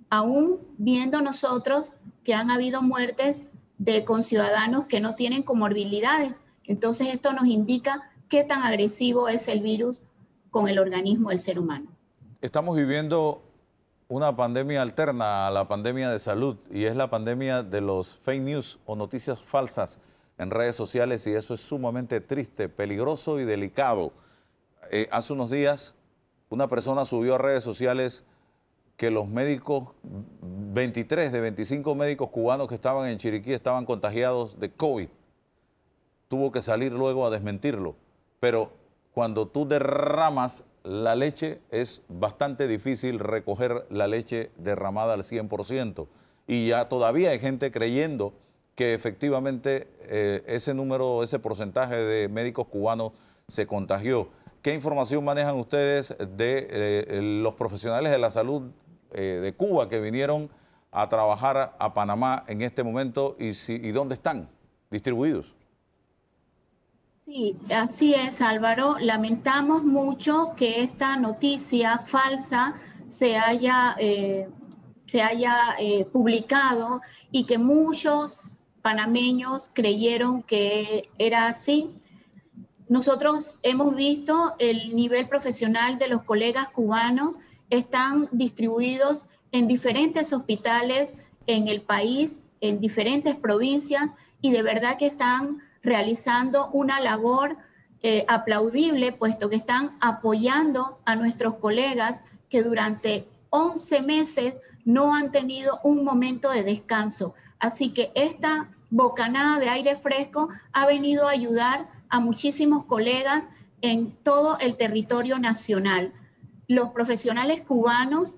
aún viendo nosotros que han habido muertes de conciudadanos que no tienen comorbilidades. Entonces esto nos indica qué tan agresivo es el virus con el organismo del ser humano. Estamos viviendo una pandemia alterna a la pandemia de salud y es la pandemia de los fake news o noticias falsas en redes sociales, y eso es sumamente triste, peligroso y delicado. Hace unos días una persona subió a redes sociales que los médicos, 23 de 25 médicos cubanos que estaban en Chiriquí estaban contagiados de COVID. Tuvo que salir luego a desmentirlo, pero cuando tú derramas la leche es bastante difícil recoger la leche derramada al 100%, y ya todavía hay gente creyendo que efectivamente ese número, ese porcentaje de médicos cubanos se contagió. ¿Qué información manejan ustedes de los profesionales de la salud de Cuba que vinieron a trabajar a Panamá en este momento y dónde están distribuidos? Sí, así es, Álvaro. Lamentamos mucho que esta noticia falsa se haya publicado y que muchos panameños creyeron que era así. Nosotros hemos visto el nivel profesional de los colegas cubanos, están distribuidos en diferentes hospitales en el país, en diferentes provincias, y de verdad que están realizando una labor aplaudible, puesto que están apoyando a nuestros colegas que durante 11 meses no han tenido un momento de descanso. Así que esta bocanada de aire fresco ha venido a ayudar a muchísimos colegas en todo el territorio nacional. Los profesionales cubanos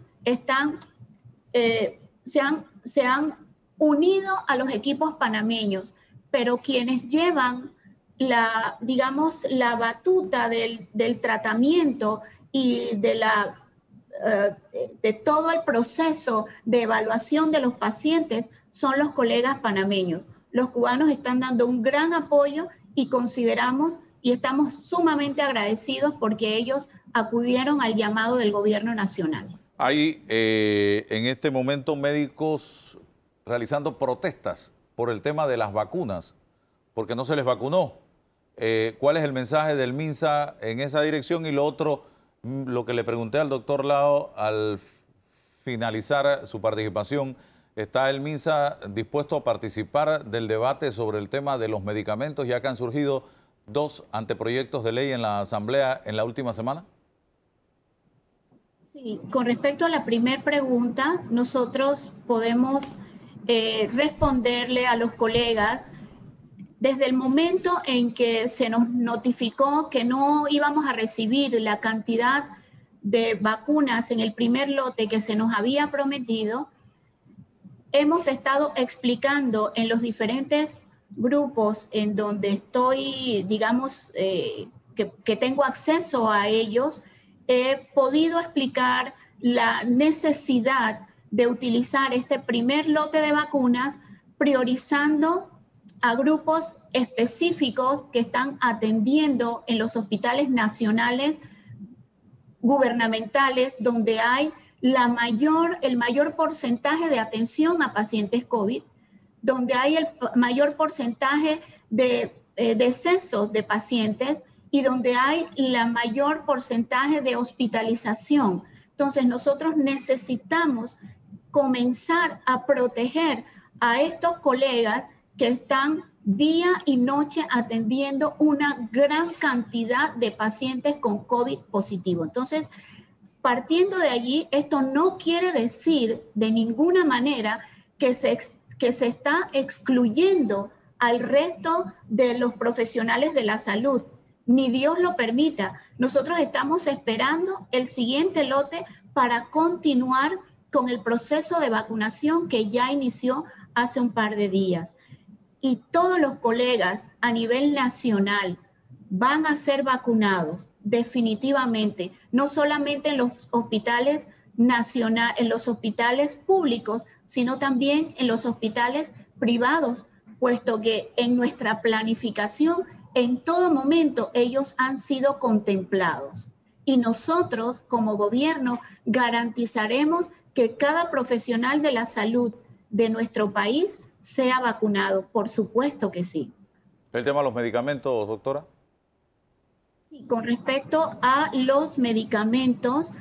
se han unido a los equipos panameños, pero quienes llevan la batuta del tratamiento y de todo el proceso de evaluación de los pacientes son los colegas panameños. Los cubanos están dando un gran apoyo y consideramos y estamos sumamente agradecidos porque ellos acudieron al llamado del gobierno nacional. Hay en este momento médicos realizando protestas por el tema de las vacunas, porque no se les vacunó. ¿Cuál es el mensaje del MINSA en esa dirección? Y lo otro, lo que le pregunté al doctor Lao al finalizar su participación, ¿está el MINSA dispuesto a participar del debate sobre el tema de los medicamentos, ya que han surgido 2 anteproyectos de ley en la Asamblea en la última semana? Sí, con respecto a la primera pregunta, nosotros podemos responderle a los colegas. Desde el momento en que se nos notificó que no íbamos a recibir la cantidad de vacunas en el primer lote que se nos había prometido, hemos estado explicando en los diferentes grupos en donde estoy, digamos, que tengo acceso a ellos, he podido explicar la necesidad de utilizar este primer lote de vacunas priorizando a grupos específicos que están atendiendo en los hospitales nacionales gubernamentales, donde hay el mayor porcentaje de atención a pacientes COVID, donde hay el mayor porcentaje de decesos de pacientes y donde hay el mayor porcentaje de hospitalización. Entonces, nosotros necesitamos comenzar a proteger a estos colegas que están día y noche atendiendo una gran cantidad de pacientes con COVID positivo. Entonces, partiendo de allí, esto no quiere decir de ninguna manera que se está excluyendo al resto de los profesionales de la salud. Ni Dios lo permita. Nosotros estamos esperando el siguiente lote para continuar con el proceso de vacunación que ya inició hace un par de días. y todos los colegas a nivel nacional van a ser vacunados definitivamente, no solamente en los hospitales en los hospitales públicos, sino también en los hospitales privados, puesto que en nuestra planificación, en todo momento, ellos han sido contemplados. Y nosotros, como gobierno, garantizaremos que cada profesional de la salud de nuestro país sea vacunado. Por supuesto que sí. ¿El tema de los medicamentos, doctora? Sí, con respecto a los medicamentos,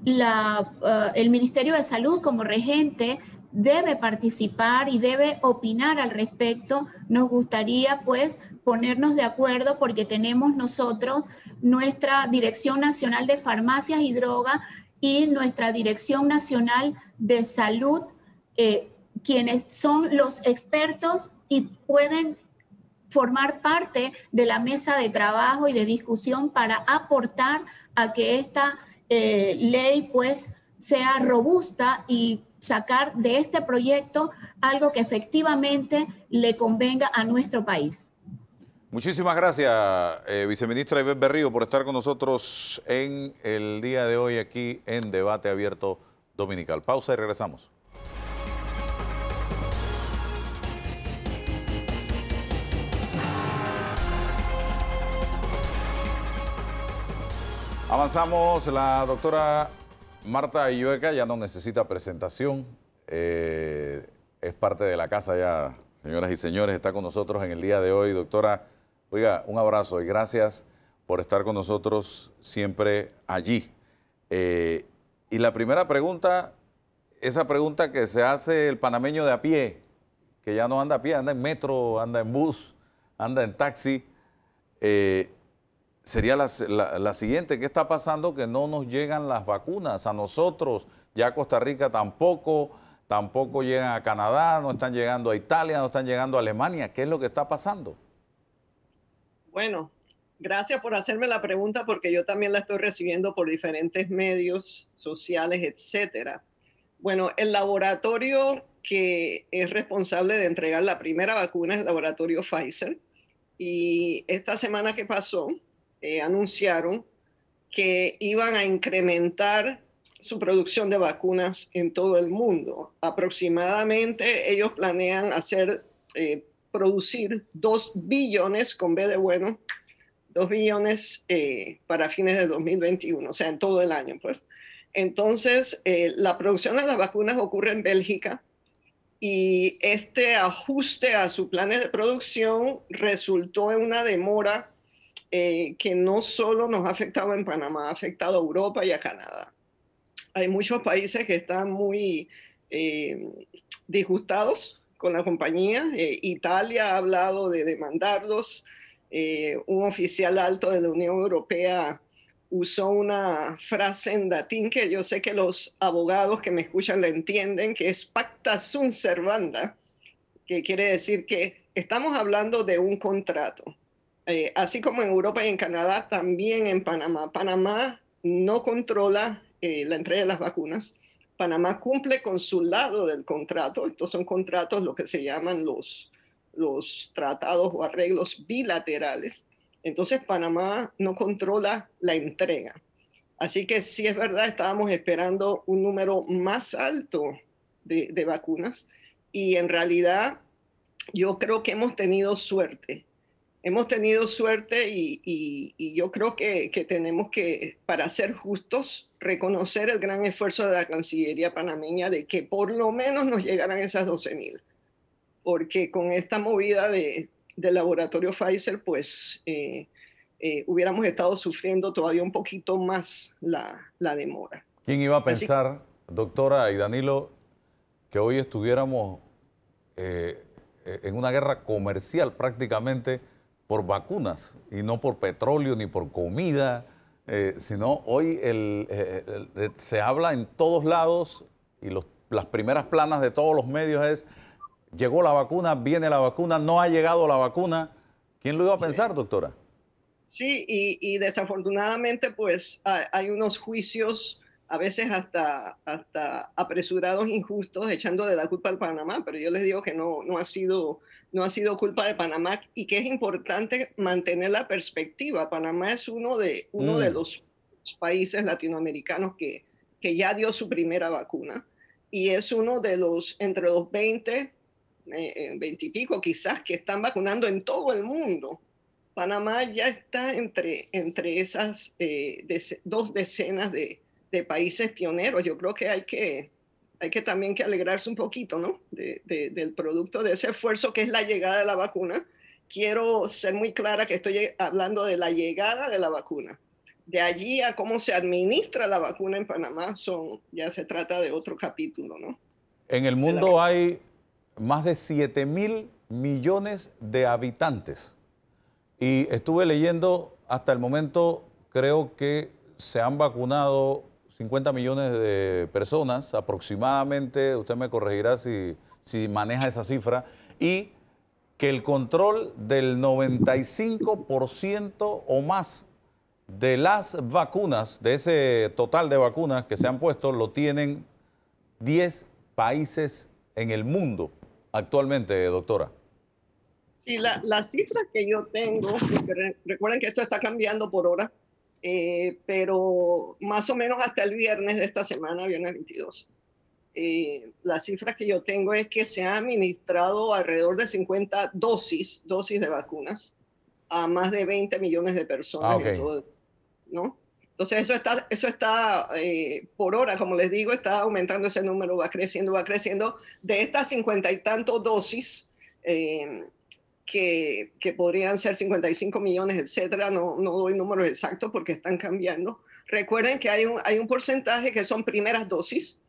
el Ministerio de Salud, como regente, debe participar y debe opinar al respecto. Nos gustaría, pues, ponernos de acuerdo porque tenemos nosotros nuestra Dirección Nacional de Farmacias y Drogas y nuestra Dirección Nacional de Salud, quienes son los expertos y pueden formar parte de la mesa de trabajo y de discusión para aportar a que esta ley pues sea robusta y sacar de este proyecto algo que efectivamente le convenga a nuestro país. Muchísimas gracias, viceministra Ivette Berrío, por estar con nosotros en el día de hoy aquí en Debate Abierto Dominical. Pausa y regresamos. Avanzamos. La doctora Marta Illueca ya no necesita presentación. Es parte de la casa ya, señoras y señores. Está con nosotros en el día de hoy. Doctora, oiga, un abrazo y gracias por estar con nosotros siempre allí. Y la primera pregunta, esa pregunta que se hace el panameño de a pie, que ya no anda a pie, anda en metro, anda en bus, anda en taxi, sería la siguiente. ¿Qué está pasando? Que no nos llegan las vacunas a nosotros, ya a Costa Rica tampoco llegan a Canadá, no están llegando a Italia, no están llegando a Alemania. ¿Qué es lo que está pasando? Bueno, gracias por hacerme la pregunta porque yo también la estoy recibiendo por diferentes medios sociales, etcétera. Bueno, el laboratorio que es responsable de entregar la primera vacuna es el laboratorio Pfizer. Y esta semana que pasó, anunciaron que iban a incrementar su producción de vacunas en todo el mundo. Aproximadamente ellos planean producir 2 billones, con B de bueno, 2 billones para fines de 2021, o sea, en todo el año, pues. Entonces, la producción de las vacunas ocurre en Bélgica y este ajuste a sus planes de producción resultó en una demora que no solo nos ha afectado en Panamá, ha afectado a Europa y a Canadá. Hay muchos países que están muy disgustados con la compañía. Italia ha hablado de demandarlos. Un oficial alto de la Unión Europea usó una frase en latín que yo sé que los abogados que me escuchan la entienden, que es pacta sunt servanda, que quiere decir que estamos hablando de un contrato. Así como en Europa y en Canadá, también en Panamá. Panamá no controla la entrega de las vacunas. Panamá cumple con su lado del contrato. Estos son contratos, lo que se llaman los tratados o arreglos bilaterales. Entonces, Panamá no controla la entrega. Así que sí es verdad, estábamos esperando un número más alto de vacunas y en realidad yo creo que hemos tenido suerte. Hemos tenido suerte y yo creo que tenemos que, para ser justos, reconocer el gran esfuerzo de la Cancillería panameña de que por lo menos nos llegaran esas 12,000. Porque con esta movida del laboratorio Pfizer, pues hubiéramos estado sufriendo todavía un poquito más la demora. ¿Quién iba a pensar, doctora y Danilo, que hoy estuviéramos en una guerra comercial prácticamente por vacunas y no por petróleo ni por comida, sino hoy se habla en todos lados y las primeras planas de todos los medios es: llegó la vacuna, viene la vacuna, no ha llegado la vacuna. ¿Quién lo iba a pensar, doctora? Sí, y desafortunadamente pues hay unos juicios a veces hasta apresurados, injustos, echándole la culpa al Panamá, pero yo les digo que no ha sido culpa de Panamá y que es importante mantener la perspectiva. Panamá es uno de los países latinoamericanos que ya dio su primera vacuna y es uno de entre los 20 y pico quizás que están vacunando en todo el mundo. Panamá ya está entre esas 2 decenas de países pioneros. Yo creo que hay que también alegrarse un poquito, ¿no? Del producto de ese esfuerzo que es la llegada de la vacuna. Quiero ser muy clara que estoy hablando de la llegada de la vacuna. De allí a cómo se administra la vacuna en Panamá, ya se trata de otro capítulo, ¿no? En el mundo hay más de 7.000 millones de habitantes. Y estuve leyendo, hasta el momento creo que se han vacunado 50 millones de personas aproximadamente, usted me corregirá si maneja esa cifra, y que el control del 95% o más de las vacunas, de ese total de vacunas que se han puesto, lo tienen 10 países en el mundo actualmente, doctora. Sí, las cifras que yo tengo, recuerden que esto está cambiando por hora, pero más o menos hasta el viernes de esta semana, viernes 22. Las cifras que yo tengo es que se han administrado alrededor de 50 dosis de vacunas a más de 20 millones de personas en todo el mundo, ¿no? Entonces eso está por hora, como les digo, está aumentando ese número, va creciendo. De estas 50 y tantos dosis, que podrían ser 55 millones, etcétera, no doy números exactos porque están cambiando. Recuerden que hay un porcentaje que son primeras dosis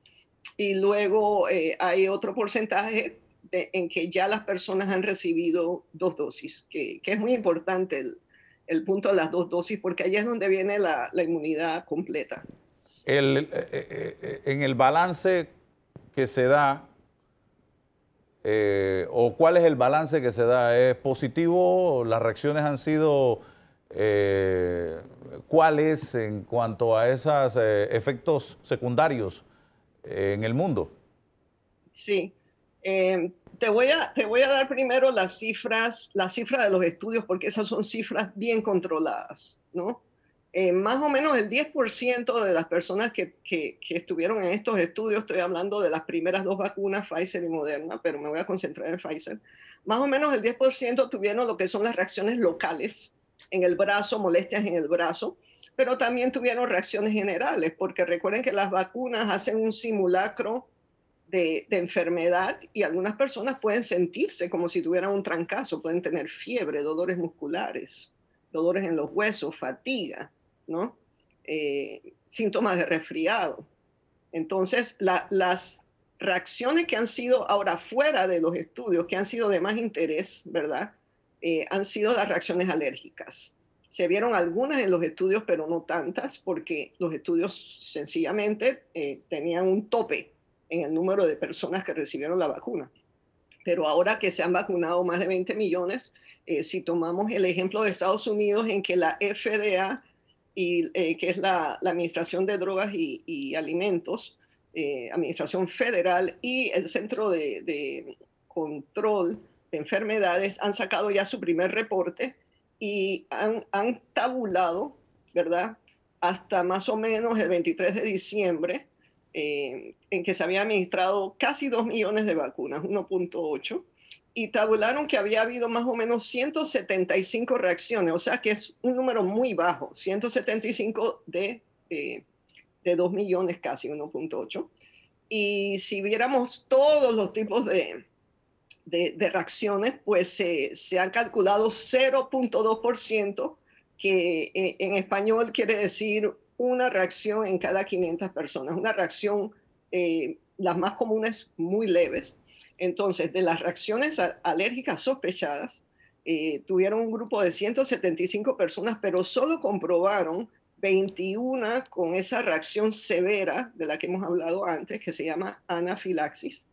y luego hay otro porcentaje en que ya las personas han recibido 2 dosis, que es muy importante el punto de las 2 dosis, porque ahí es donde viene la inmunidad completa. En el balance que se da, o cuál es el balance que se da, ¿es positivo? ¿Las reacciones han sido cuáles en cuanto a esos efectos secundarios en el mundo? Sí. Te voy a dar primero las cifras de los estudios, porque esas son cifras bien controladas, ¿no? Más o menos el 10% de las personas que estuvieron en estos estudios, estoy hablando de las primeras 2 vacunas, Pfizer y Moderna, pero me voy a concentrar en Pfizer, más o menos el 10% tuvieron lo que son las reacciones locales en el brazo, molestias en el brazo, pero también tuvieron reacciones generales, porque recuerden que las vacunas hacen un simulacro de enfermedad y algunas personas pueden sentirse como si tuvieran un trancazo, pueden tener fiebre, dolores musculares, dolores en los huesos, fatiga, ¿no? Síntomas de resfriado. Entonces, las reacciones que han sido ahora fuera de los estudios, que han sido de más interés, ¿verdad? Han sido las reacciones alérgicas. Se vieron algunas en los estudios, pero no tantas, porque los estudios sencillamente tenían un tope en el número de personas que recibieron la vacuna. Pero ahora que se han vacunado más de 20 millones, si tomamos el ejemplo de Estados Unidos, en que la FDA, que es la Administración de Drogas y Alimentos, Administración Federal, y el Centro de Control de Enfermedades han sacado ya su primer reporte y han tabulado, ¿verdad?, hasta más o menos el 23 de diciembre, en que se había administrado casi 2 millones de vacunas, 1.8, y tabularon que había habido más o menos 175 reacciones, o sea que es un número muy bajo, 175 de 2 millones casi, 1.8. Y si viéramos todos los tipos de reacciones, pues se han calculado 0.2%, que en español quiere decir una reacción en cada 500 personas, una reacción, las más comunes, muy leves. Entonces, de las reacciones alérgicas sospechadas, tuvieron un grupo de 175 personas, pero solo comprobaron 21 con esa reacción severa de la que hemos hablado antes, que se llama anafilaxis,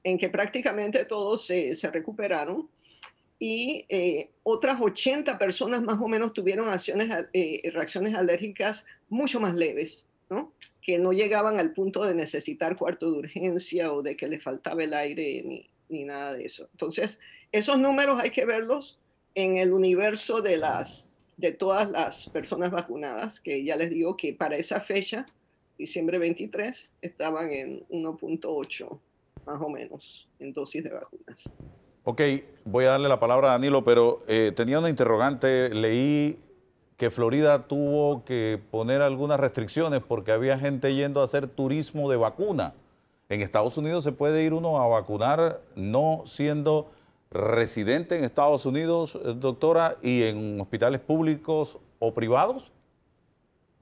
en que prácticamente todos se recuperaron. Y otras 80 personas más o menos tuvieron reacciones alérgicas mucho más leves, ¿no? Que no llegaban al punto de necesitar cuarto de urgencia o de que les faltaba el aire ni nada de eso. Entonces, esos números hay que verlos en el universo de todas las personas vacunadas, que ya les digo que para esa fecha, diciembre 23, estaban en 1.8 más o menos en dosis de vacunas. Ok, voy a darle la palabra a Danilo, pero tenía una interrogante. Leí que Florida tuvo que poner algunas restricciones porque había gente yendo a hacer turismo de vacuna. En Estados Unidos se puede ir uno a vacunar no siendo residente en Estados Unidos, doctora, y en hospitales públicos o privados.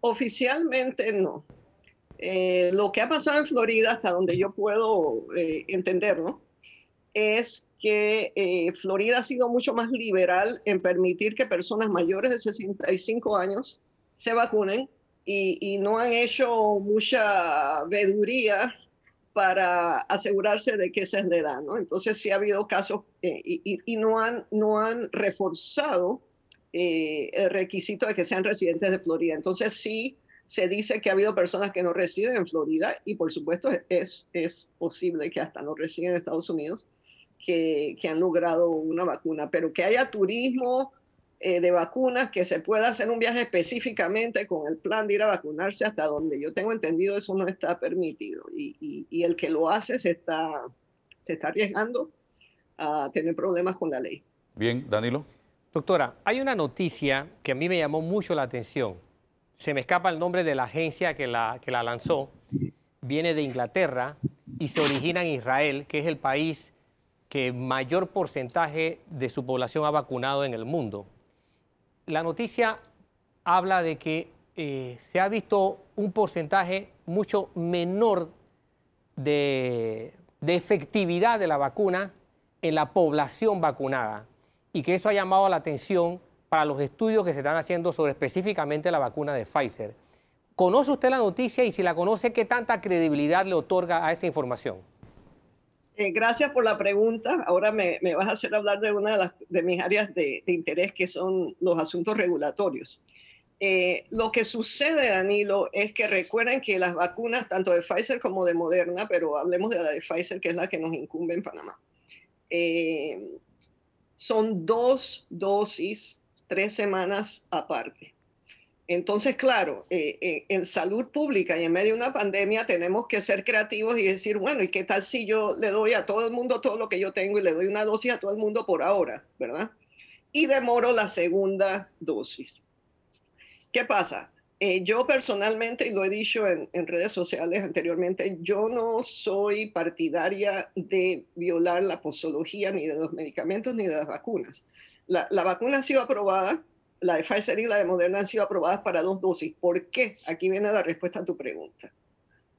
Oficialmente no. Lo que ha pasado en Florida, hasta donde yo puedo entender, ¿no? Es que Florida ha sido mucho más liberal en permitir que personas mayores de 65 años se vacunen y no han hecho mucha veduría para asegurarse de que esa es la edad, ¿no? Entonces sí ha habido casos y no han reforzado el requisito de que sean residentes de Florida. Entonces sí se dice que ha habido personas que no residen en Florida y por supuesto es posible que hasta no residen en Estados Unidos que han logrado una vacuna, pero que haya turismo de vacunas, que se pueda hacer un viaje específicamente con el plan de ir a vacunarse, hasta donde yo tengo entendido eso no está permitido y el que lo hace se está arriesgando a tener problemas con la ley. Bien, Danilo. Doctora, hay una noticia que a mí me llamó mucho la atención. Se me escapa el nombre de la agencia que la lanzó. Viene de Inglaterra y se origina en Israel, que es el país que mayor porcentaje de su población ha vacunado en el mundo. La noticia habla de que se ha visto un porcentaje mucho menor de efectividad de la vacuna en la población vacunada y que eso ha llamado la atención para los estudios que se están haciendo sobre específicamente la vacuna de Pfizer. ¿Conoce usted la noticia y si la conoce, qué tanta credibilidad le otorga a esa información? Gracias por la pregunta. Ahora me vas a hacer hablar de una de mis áreas de interés, que son los asuntos regulatorios. Lo que sucede, Danilo, es que recuerden que las vacunas, tanto de Pfizer como de Moderna, pero hablemos de la de Pfizer, que es la que nos incumbe en Panamá, son 2 dosis, 3 semanas aparte. Entonces, claro, en salud pública y en medio de una pandemia tenemos que ser creativos y decir, bueno, ¿y qué tal si yo le doy a todo el mundo todo lo que yo tengo y le doy una dosis a todo el mundo por ahora, ¿verdad? Y demoro la segunda dosis. ¿Qué pasa? Yo personalmente, y lo he dicho en redes sociales anteriormente, yo no soy partidaria de violar la posología ni de los medicamentos ni de las vacunas. La vacuna ha sido aprobada. La de Pfizer y la de Moderna han sido aprobadas para 2 dosis. ¿Por qué? Aquí viene la respuesta a tu pregunta.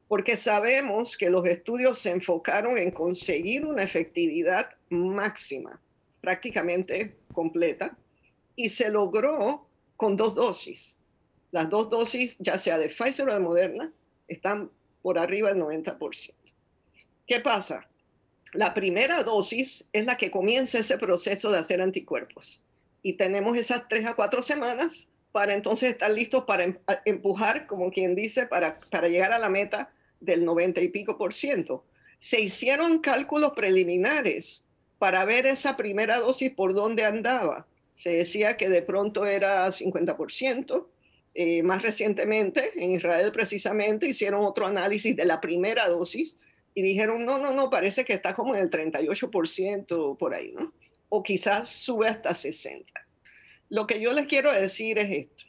Porque sabemos que los estudios se enfocaron en conseguir una efectividad máxima, prácticamente completa, y se logró con 2 dosis. Las 2 dosis, ya sea de Pfizer o de Moderna, están por arriba del 90%. ¿Qué pasa? La primera dosis es la que comienza ese proceso de hacer anticuerpos. Y tenemos esas 3 a 4 semanas para entonces estar listos para empujar, como quien dice, para llegar a la meta del 90 y pico %. Se hicieron cálculos preliminares para ver esa primera dosis por dónde andaba. Se decía que de pronto era 50%. Más recientemente, en Israel precisamente, hicieron otro análisis de la primera dosis y dijeron, no, parece que está como en el 38% por ahí, ¿no? O quizás sube hasta 60%. Lo que yo les quiero decir es esto.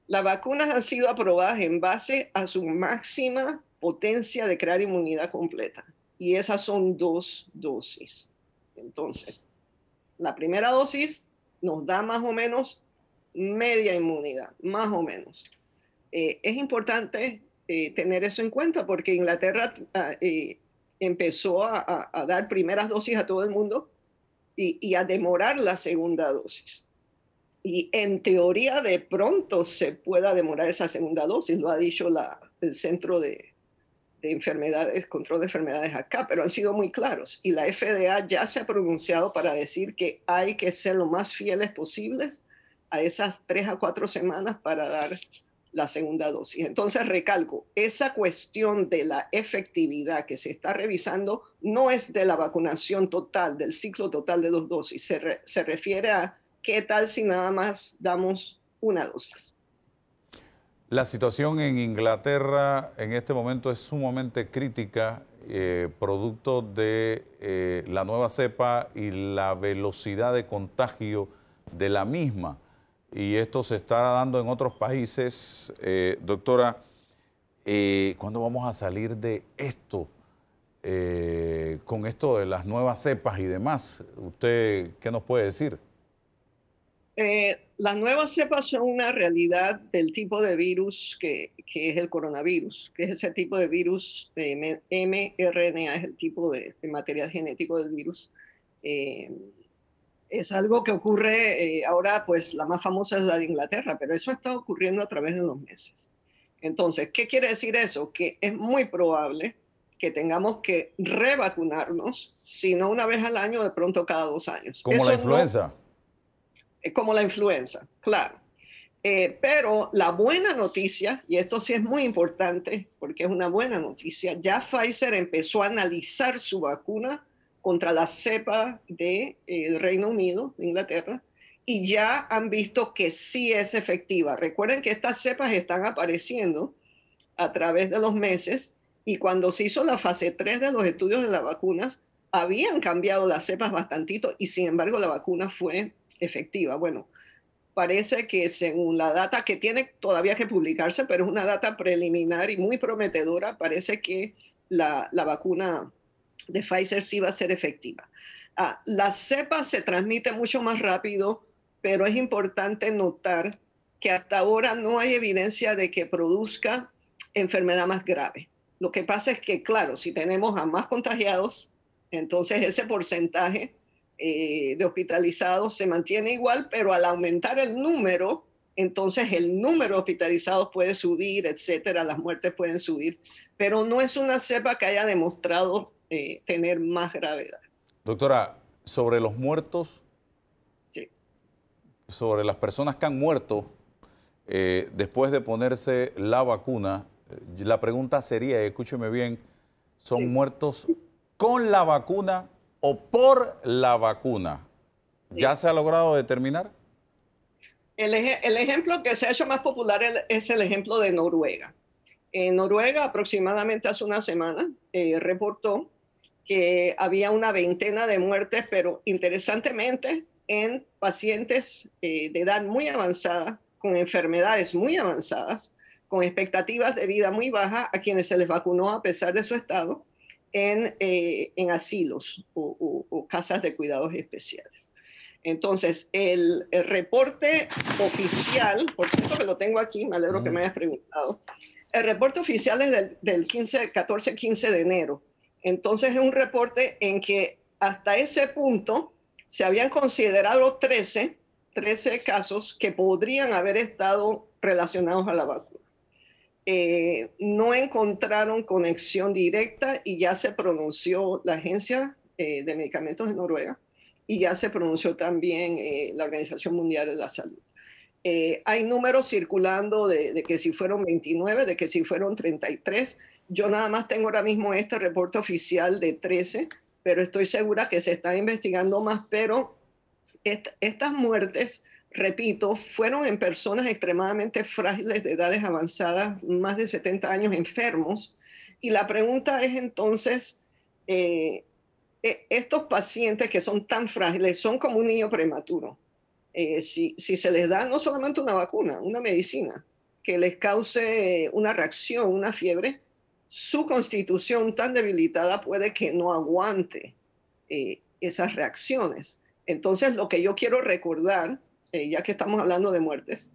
Las vacunas han sido aprobadas en base a su máxima potencia de crear inmunidad completa. Y esas son 2 dosis. Entonces, la primera dosis nos da más o menos media inmunidad, más o menos. Es importante tener eso en cuenta porque Inglaterra empezó a dar primeras dosis a todo el mundo y a demorar la segunda dosis. Y en teoría de pronto se pueda demorar esa segunda dosis, lo ha dicho el Centro de Enfermedades, Control de Enfermedades acá, pero han sido muy claros. Y la FDA ya se ha pronunciado para decir que hay que ser lo más fieles posibles a esas 3 a 4 semanas para dar la segunda dosis. Entonces, recalco, esa cuestión de la efectividad que se está revisando no es de la vacunación total, del ciclo total de 2 dosis. Se refiere a qué tal si nada más damos una dosis. La situación en Inglaterra en este momento es sumamente crítica, producto de la nueva cepa y la velocidad de contagio de la misma. Y esto se está dando en otros países. Doctora, ¿cuándo vamos a salir de esto? Con esto de las nuevas cepas y demás, ¿usted qué nos puede decir? Las nuevas cepas son una realidad del tipo de virus que es el coronavirus, que es ese tipo de virus, mRNA es el tipo de material genético del virus. Es algo que ocurre ahora, pues la más famosa es la de Inglaterra, pero eso ha estado ocurriendo a través de los meses. Entonces, ¿qué quiere decir eso? Que es muy probable que tengamos que revacunarnos, si no una vez al año, de pronto cada 2 años. Como la influenza. Como la influenza, claro. Pero la buena noticia, y esto sí es muy importante porque es una buena noticia, ya Pfizer empezó a analizar su vacuna contra la cepa del Reino Unido, de Inglaterra, y ya han visto que sí es efectiva. Recuerden que estas cepas están apareciendo a través de los meses, y cuando se hizo la fase 3 de los estudios de las vacunas, habían cambiado las cepas bastantito, y sin embargo la vacuna fue efectiva. Bueno, parece que según la data que tiene todavía que publicarse, pero es una data preliminar y muy prometedora, parece que la vacuna de Pfizer sí va a ser efectiva. La cepa se transmite mucho más rápido, pero es importante notar que hasta ahora no hay evidencia de que produzca enfermedad más grave. Lo que pasa es que, claro, si tenemos a más contagiados, entonces ese porcentaje de hospitalizados se mantiene igual, pero al aumentar el número, entonces el número de hospitalizados puede subir, etcétera, las muertes pueden subir, pero no es una cepa que haya demostrado tener más gravedad. Doctora, sobre los muertos, sí, sobre las personas que han muerto después de ponerse la vacuna, la pregunta sería, escúcheme bien, ¿son sí. muertos con la vacuna o por la vacuna? Sí. ¿Ya se ha logrado determinar? El ejemplo que se ha hecho más popular es el ejemplo de Noruega. En Noruega, aproximadamente hace una semana, reportó que había una veintena de muertes, pero interesantemente en pacientes de edad muy avanzada, con enfermedades muy avanzadas, con expectativas de vida muy bajas, a quienes se les vacunó a pesar de su estado, en asilos o casas de cuidados especiales. Entonces, el reporte oficial, por cierto que lo tengo aquí, me alegro que me hayas preguntado, el reporte oficial es del 14-15 de enero. Entonces, es un reporte en que hasta ese punto se habían considerado 13 casos que podrían haber estado relacionados a la vacuna. No encontraron conexión directa y ya se pronunció la Agencia de Medicamentos de Noruega y ya se pronunció también la Organización Mundial de la Salud. Hay números circulando de que si fueron 29, de que si fueron 33. Yo nada más tengo ahora mismo este reporte oficial de 13, pero estoy segura que se está investigando más. Pero estas muertes, repito, fueron en personas extremadamente frágiles de edades avanzadas, más de 70 años, enfermos. Y la pregunta es entonces, estos pacientes que son tan frágiles son como un niño prematuro. Si se les da no solamente una vacuna, una medicina que les cause una reacción, una fiebre, su constitución tan debilitada puede que no aguante esas reacciones. Entonces, lo que yo quiero recordar, ya que estamos hablando de muertes,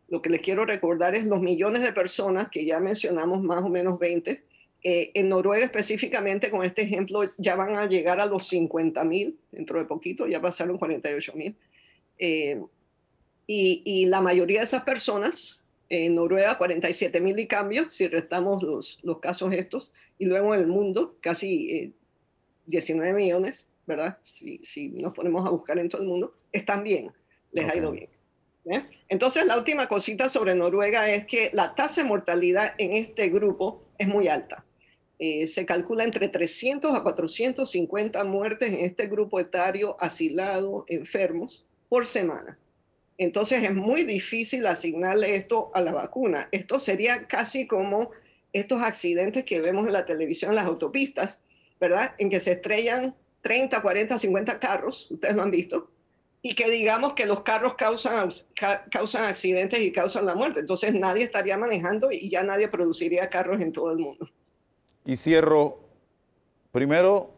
lo que les quiero recordar es los millones de personas que ya mencionamos, más o menos 20. En Noruega específicamente, con este ejemplo, ya van a llegar a los 50,000 dentro de poquito, ya pasaron 48,000. Y la mayoría de esas personas, en Noruega 47,000 y cambio, si restamos los casos estos, y luego en el mundo casi 19 millones, ¿verdad? Si nos ponemos a buscar en todo el mundo, están bien, les ha ido bien. Entonces, la última cosita sobre Noruega es que la tasa de mortalidad en este grupo es muy alta. Se calcula entre 300 a 450 muertes en este grupo etario, asilado, enfermos, por semana. Entonces, es muy difícil asignarle esto a la vacuna. Esto sería casi como estos accidentes que vemos en la televisión en las autopistas, ¿verdad? En que se estrellan 30, 40, 50 carros, ustedes lo han visto, y que digamos que los carros causan accidentes y causan la muerte. Entonces nadie estaría manejando y ya nadie produciría carros en todo el mundo. Y cierro, primero,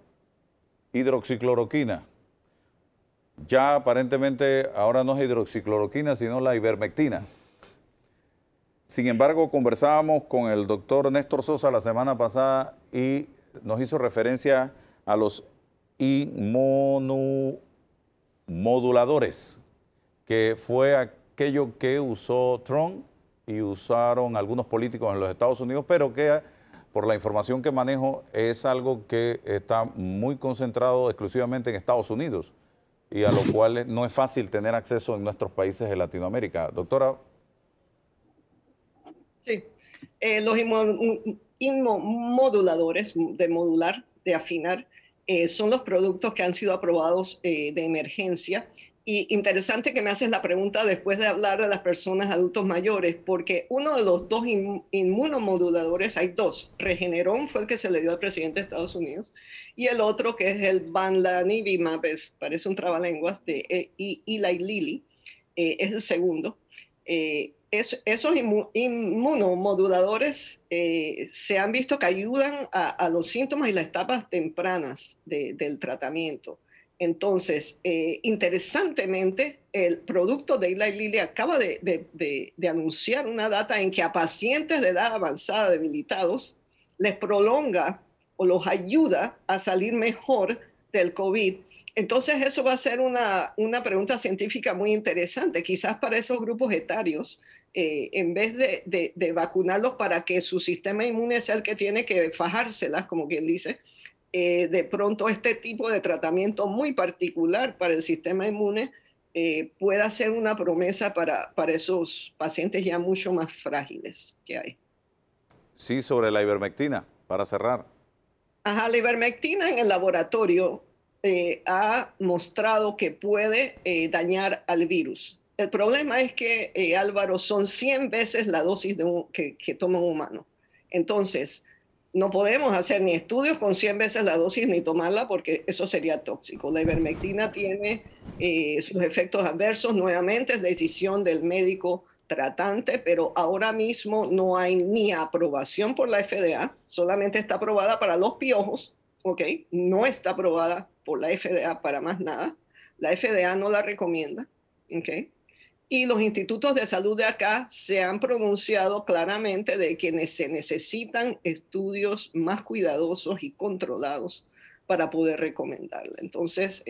hidroxicloroquina. Ya aparentemente ahora no es hidroxicloroquina, sino la ivermectina. Sin embargo, conversábamos con el doctor Néstor Sosa la semana pasada y nos hizo referencia a los inmunomoduladores, que fue aquello que usó Trump y usaron algunos políticos en los Estados Unidos, pero que por la información que manejo es algo que está muy concentrado exclusivamente en Estados Unidos y a lo cual no es fácil tener acceso en nuestros países de Latinoamérica. Doctora. Sí, los inmunomoduladores, de modular, de afinar, son los productos que han sido aprobados de emergencia. Y interesante que me haces la pregunta después de hablar de las personas adultos mayores, porque uno de los dos inmunomoduladores, hay dos. Regeneron fue el que se le dio al presidente de Estados Unidos, y el otro, que es el Bamlanivimab, parece un trabalenguas, de Eli Lilly, es el segundo. Esos inmunomoduladores se han visto que ayudan a los síntomas y las etapas tempranas del tratamiento. Entonces, interesantemente, el producto de Eli Lilly acaba de anunciar una data en que a pacientes de edad avanzada debilitados les prolonga o los ayuda a salir mejor del COVID. Entonces, eso va a ser una pregunta científica muy interesante, quizás para esos grupos etarios, en vez de vacunarlos para que su sistema inmune sea el que tiene que fajárselas, como quien dice, de pronto este tipo de tratamiento muy particular para el sistema inmune pueda ser una promesa para esos pacientes ya mucho más frágiles que hay. Sí, sobre la ivermectina, para cerrar. Ajá, la ivermectina en el laboratorio ha mostrado que puede dañar al virus. El problema es que, Álvaro, son 100 veces la dosis que toma un humano. Entonces, no podemos hacer ni estudios con 100 veces la dosis ni tomarla porque eso sería tóxico. La ivermectina tiene sus efectos adversos, nuevamente es decisión del médico tratante, pero ahora mismo no hay ni aprobación por la FDA, solamente está aprobada para los piojos, ¿ok? No está aprobada por la FDA para más nada. La FDA no la recomienda, ¿ok? Y los institutos de salud de acá se han pronunciado claramente de que se necesitan estudios más cuidadosos y controlados para poder recomendarla. Entonces,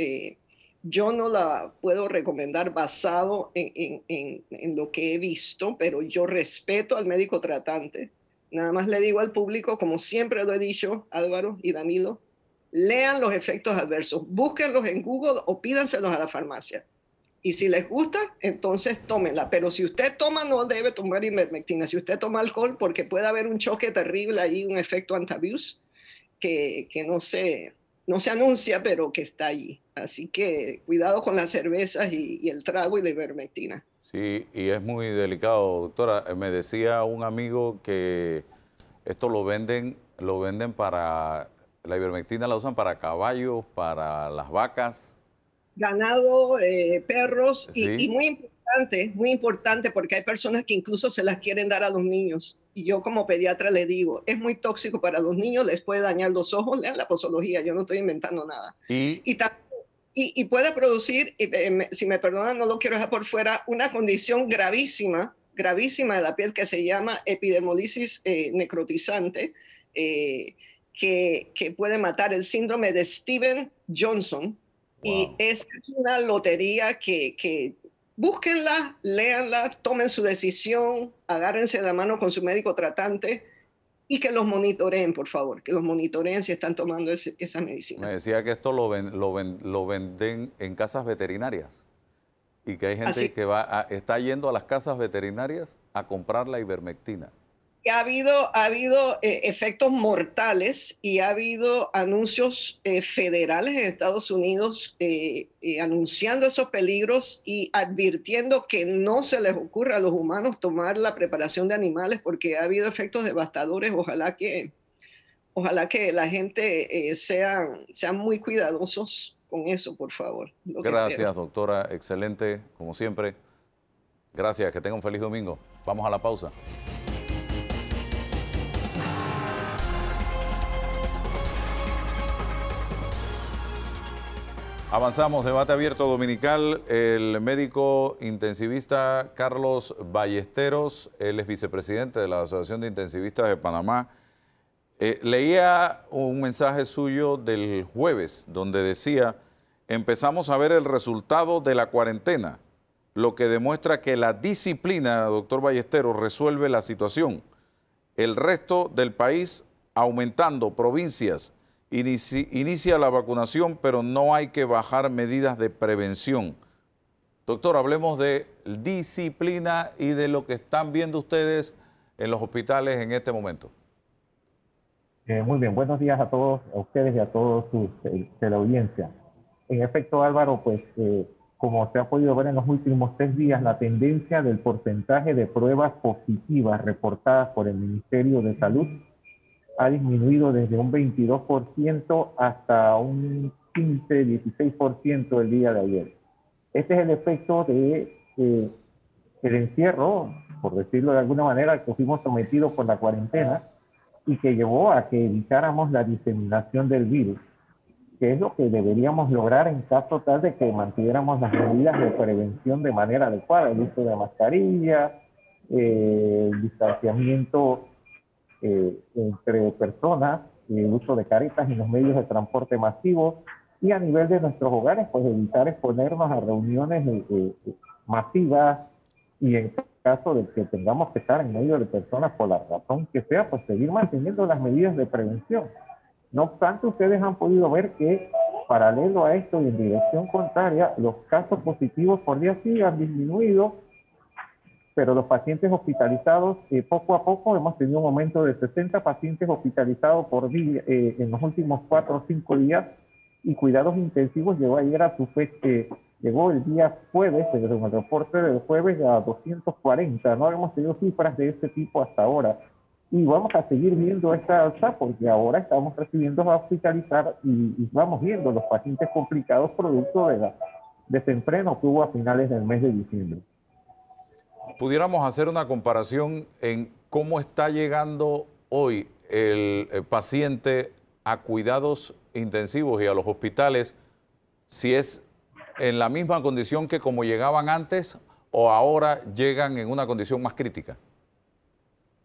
yo no la puedo recomendar basado en lo que he visto, pero yo respeto al médico tratante. Nada más le digo al público, como siempre lo he dicho, Álvaro y Danilo, lean los efectos adversos, búsquenlos en Google o pídanselos a la farmacia. Y si les gusta, entonces tómenla. Pero si usted toma, no debe tomar ivermectina. Si usted toma alcohol, porque puede haber un choque terrible ahí, un efecto anti-abuse que no se anuncia, pero que está allí. Así que cuidado con las cervezas y el trago y la ivermectina. Sí, y es muy delicado, doctora. Me decía un amigo que esto lo venden para, la ivermectina la usan para caballos, para las vacas. Ganado, perros, ¿Sí? y muy importante porque hay personas que incluso se las quieren dar a los niños. Y yo como pediatra le digo, es muy tóxico para los niños, les puede dañar los ojos, lean la posología, yo no estoy inventando nada. Y puede producir, si me perdonan, no lo quiero dejar por fuera, una condición gravísima de la piel que se llama epidermolisis necrotizante, que puede matar, el síndrome de Steven-Johnson. Wow. Y es una lotería que búsquenla, léanla, tomen su decisión, agárrense la mano con su médico tratante y que los monitoreen, por favor, que los monitoreen si están tomando esa medicina. Me decía que esto lo venden en casas veterinarias y que hay gente que está yendo a las casas veterinarias a comprar la ivermectina. Ha habido efectos mortales y ha habido anuncios federales en Estados Unidos anunciando esos peligros y advirtiendo que no se les ocurra a los humanos tomar la preparación de animales porque ha habido efectos devastadores. Ojalá que la gente sean muy cuidadosos con eso, por favor. Gracias, doctora. Excelente, como siempre. Gracias, que tenga un feliz domingo. Vamos a la pausa. Avanzamos, debate abierto dominical. El médico intensivista Carlos Ballesteros, él es vicepresidente de la Asociación de Intensivistas de Panamá. Leía un mensaje suyo del jueves donde decía: empezamos a ver el resultado de la cuarentena, lo que demuestra que la disciplina, doctor Ballesteros, resuelve la situación. El resto del país aumentando, provincias, inicia la vacunación, pero no hay que bajar medidas de prevención. Doctor, hablemos de disciplina y de lo que están viendo ustedes en los hospitales en este momento. Muy bien, buenos días a todos, a ustedes y a todos de la audiencia. En efecto, Álvaro, pues como se ha podido ver en los últimos 3 días, la tendencia del porcentaje de pruebas positivas reportadas por el Ministerio de Salud ha disminuido desde un 22% hasta un 15-16% el día de ayer. Este es el efecto de el encierro, por decirlo de alguna manera, que fuimos sometidos por la cuarentena y que llevó a que evitáramos la diseminación del virus, que es lo que deberíamos lograr en caso tal de que mantuviéramos las medidas de prevención de manera adecuada, el uso de mascarilla, el distanciamiento entre personas, el uso de caretas en los medios de transporte masivos, y a nivel de nuestros hogares, pues evitar exponernos a reuniones masivas, y en caso de que tengamos que estar en medio de personas por la razón que sea, pues seguir manteniendo las medidas de prevención. No obstante, ustedes han podido ver que paralelo a esto y en dirección contraria, los casos positivos por día sí han disminuido, pero los pacientes hospitalizados, poco a poco hemos tenido un aumento de 60 pacientes hospitalizados por día en los últimos 4 o 5 días, y cuidados intensivos llegó ayer a su fecha, llegó el día jueves, desde el reporte del jueves, a 240. No hemos tenido cifras de este tipo hasta ahora. Y vamos a seguir viendo esta alza porque ahora estamos recibiendo a hospitalizar y vamos viendo los pacientes complicados producto de la desenfreno que hubo a finales del mes de diciembre. Pudiéramos hacer una comparación en cómo está llegando hoy el paciente a cuidados intensivos y a los hospitales, si es en la misma condición que como llegaban antes o ahora llegan en una condición más crítica.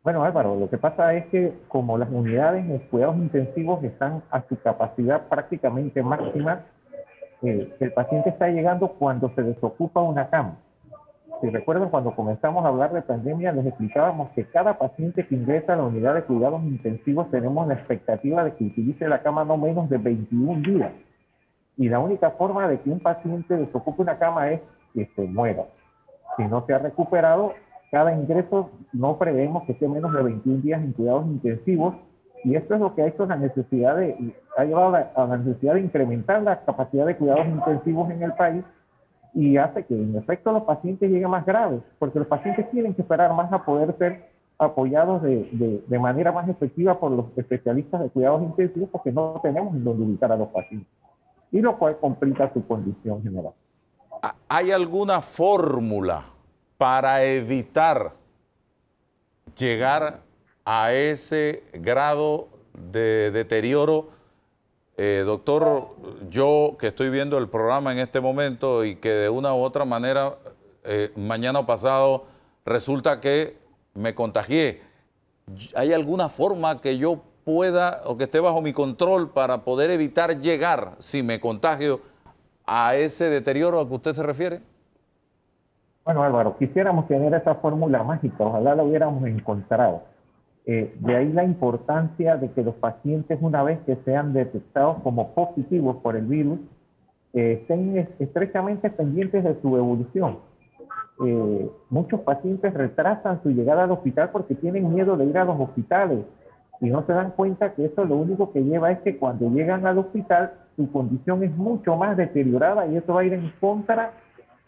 Bueno, Álvaro, lo que pasa es que como las unidades de cuidados intensivos están a su capacidad prácticamente máxima, el paciente está llegando cuando se desocupa una cama. Si recuerdan, cuando comenzamos a hablar de pandemia, les explicábamos que cada paciente que ingresa a la unidad de cuidados intensivos tenemos la expectativa de que utilice la cama no menos de 21 días. Y la única forma de que un paciente desocupe una cama es que se muera. Si no se ha recuperado, cada ingreso no prevemos que esté menos de 21 días en cuidados intensivos, y esto es lo que ha hecho ha llevado a la necesidad de incrementar la capacidad de cuidados intensivos en el país, y hace que en efecto los pacientes lleguen más graves, porque los pacientes tienen que esperar más a poder ser apoyados de manera más efectiva por los especialistas de cuidados intensivos, porque no tenemos en dónde ubicar a los pacientes, y lo cual complica su condición general. ¿Hay alguna fórmula para evitar llegar a ese grado de deterioro? Doctor, yo que estoy viendo el programa en este momento y que de una u otra manera mañana o pasado resulta que me contagié, ¿hay alguna forma que yo pueda o que esté bajo mi control para poder evitar llegar, si me contagio, a ese deterioro a que usted se refiere? Bueno, Álvaro, quisiéramos tener esa fórmula mágica, ojalá la hubiéramos encontrado. De ahí la importancia de que los pacientes, una vez que sean detectados como positivos por el virus, estén estrechamente pendientes de su evolución. Muchos pacientes retrasan su llegada al hospital porque tienen miedo de ir a los hospitales y no se dan cuenta que eso lo único que lleva es que cuando llegan al hospital su condición es mucho más deteriorada y eso va a ir en contra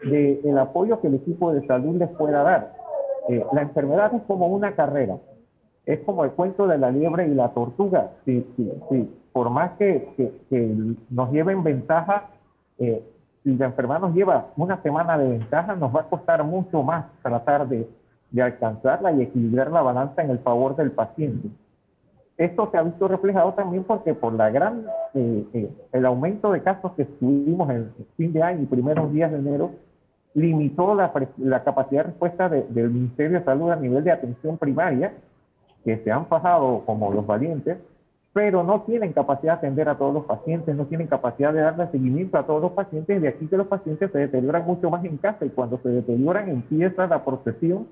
del apoyo que el equipo de salud les pueda dar. La enfermedad es como una carrera, es como el cuento de la liebre y la tortuga. Si por más que nos lleven ventaja, si la enfermedad nos lleva una semana de ventaja, nos va a costar mucho más tratar de alcanzarla y equilibrar la balanza en el favor del paciente. Esto se ha visto reflejado también porque por la el aumento de casos que tuvimos en fin de año y primeros días de enero, limitó la capacidad de respuesta del Ministerio de Salud a nivel de atención primaria, que se han fajado como los valientes, pero no tienen capacidad de atender a todos los pacientes, no tienen capacidad de darle seguimiento a todos los pacientes, de aquí que los pacientes se deterioran mucho más en casa y cuando se deterioran empieza la procesión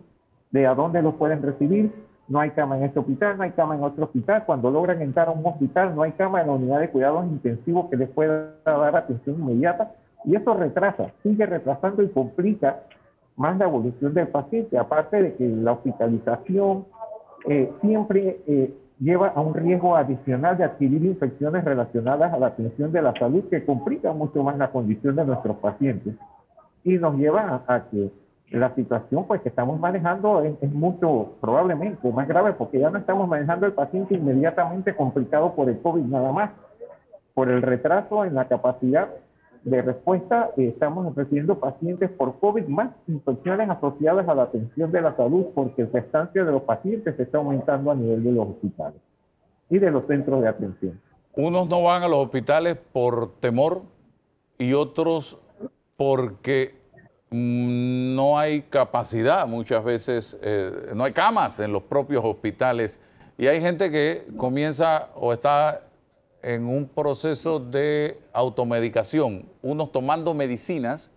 de a dónde los pueden recibir. No hay cama en este hospital, no hay cama en otro hospital. Cuando logran entrar a un hospital, no hay cama en la unidad de cuidados intensivos que les pueda dar atención inmediata. Y eso retrasa, sigue retrasando y complica más la evolución del paciente. Aparte de que la hospitalización siempre lleva a un riesgo adicional de adquirir infecciones relacionadas a la atención de la salud que complica mucho más la condición de nuestros pacientes. Y nos lleva a que la situación pues que estamos manejando es mucho, probablemente, más grave porque ya no estamos manejando el paciente inmediatamente complicado por el COVID nada más. Por el retraso en la capacidad de respuesta, estamos recibiendo pacientes por COVID más infecciones asociadas a la atención de la salud porque la estancia de los pacientes se está aumentando a nivel de los hospitales y de los centros de atención. Unos no van a los hospitales por temor y otros porque no hay capacidad, muchas veces no hay camas en los propios hospitales y hay gente que comienza o está en un proceso de automedicación, unos tomando medicinas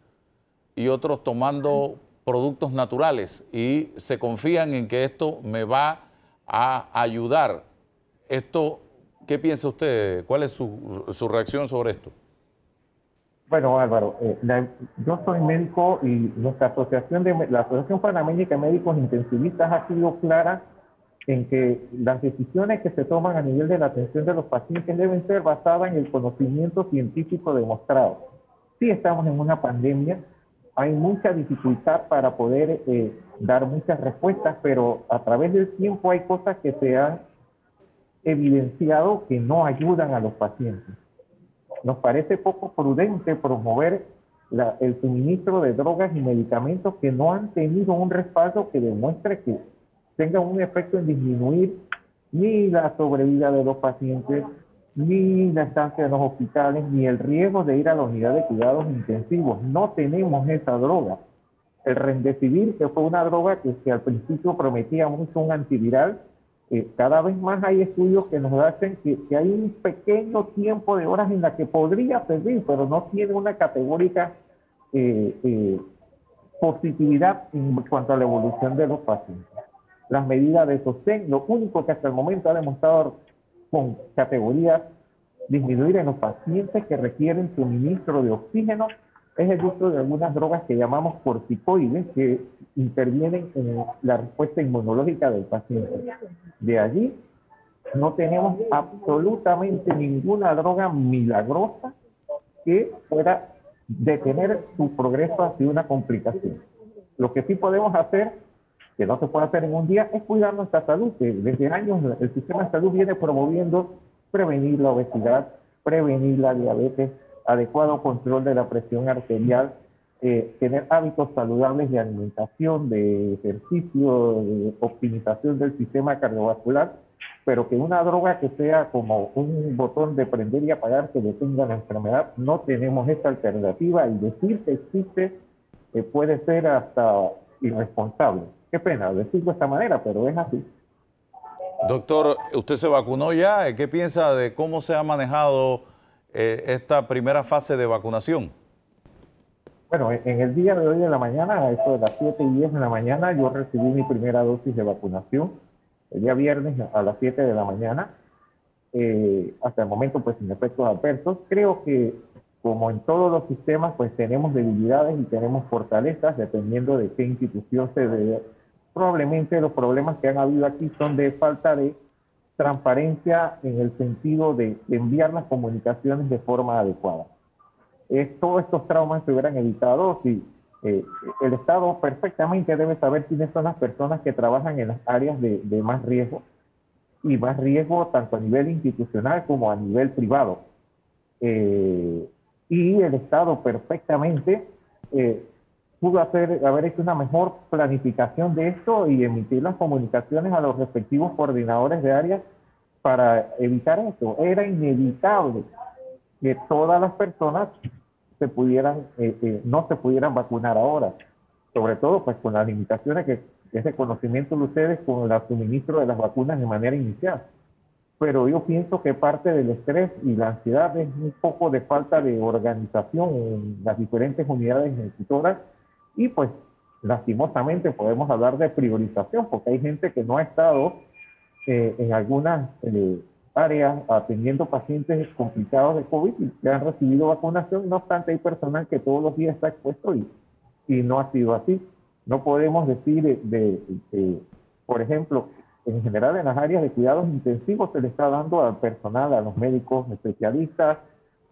y otros tomando productos naturales y se confían en que esto me va a ayudar. Esto, ¿qué piensa usted? ¿Cuál es su reacción sobre esto? Bueno, Álvaro, yo soy médico y nuestra asociación, la Asociación Panameña de Médicos Intensivistas ha sido clara en que las decisiones que se toman a nivel de la atención de los pacientes deben ser basadas en el conocimiento científico demostrado. Sí estamos en una pandemia, hay mucha dificultad para poder dar muchas respuestas, pero a través del tiempo hay cosas que se han evidenciado que no ayudan a los pacientes. Nos parece poco prudente promover el suministro de drogas y medicamentos que no han tenido un respaldo que demuestre que tengan un efecto en disminuir ni la sobrevida de los pacientes, ni la estancia en los hospitales, ni el riesgo de ir a la unidad de cuidados intensivos. No tenemos esa droga. El Remdesivir, que fue una droga que al principio prometía mucho un antiviral, cada vez más hay estudios que nos hacen que hay un pequeño tiempo de horas en la que podría servir, pero no tiene una categórica positividad en cuanto a la evolución de los pacientes. Las medidas de sostén, lo único que hasta el momento ha demostrado con categorías disminuir en los pacientes que requieren suministro de oxígeno es el uso de algunas drogas que llamamos corticoides que intervienen en la respuesta inmunológica del paciente. De allí no tenemos absolutamente ninguna droga milagrosa que pueda detener su progreso hacia una complicación. Lo que sí podemos hacer, que no se puede hacer en un día, es cuidar nuestra salud, que desde años el sistema de salud viene promoviendo prevenir la obesidad, prevenir la diabetes, adecuado control de la presión arterial, tener hábitos saludables de alimentación, de ejercicio, de optimización del sistema cardiovascular, pero que una droga que sea como un botón de prender y apagar que detenga la enfermedad, no tenemos esta alternativa y decir que existe puede ser hasta irresponsable. Qué pena decirlo de esta manera, pero es así. Doctor, ¿usted se vacunó ya? ¿Qué piensa de cómo se ha manejado esta primera fase de vacunación? Bueno, en el día de hoy de la mañana, a eso de las 7:10 de la mañana, yo recibí mi primera dosis de vacunación. El día viernes a las 7 de la mañana. Hasta el momento, pues sin efectos adversos. Creo que como en todos los sistemas, pues tenemos debilidades y tenemos fortalezas dependiendo de qué institución se debe. Probablemente los problemas que han habido aquí son de falta de transparencia en el sentido de enviar las comunicaciones de forma adecuada. Todos estos traumas se hubieran evitado si el Estado perfectamente debe saber quiénes son las personas que trabajan en las áreas de más riesgo, y más riesgo tanto a nivel institucional como a nivel privado. Y el Estado perfectamente pudo haber hecho una mejor planificación de esto y emitir las comunicaciones a los respectivos coordinadores de áreas para evitar esto. Era inevitable que todas las personas no se pudieran vacunar ahora, sobre todo pues con las limitaciones que es de conocimiento de ustedes con el suministro de las vacunas de manera inicial. Pero yo pienso que parte del estrés y la ansiedad es un poco de falta de organización en las diferentes unidades ejecutoras, y pues lastimosamente podemos hablar de priorización, porque hay gente que no ha estado en algunas áreas atendiendo pacientes complicados de COVID y que han recibido vacunación. No obstante, hay personal que todos los días está expuesto y no ha sido así. No podemos decir, por ejemplo, en general en las áreas de cuidados intensivos se le está dando al personal, a los médicos especialistas,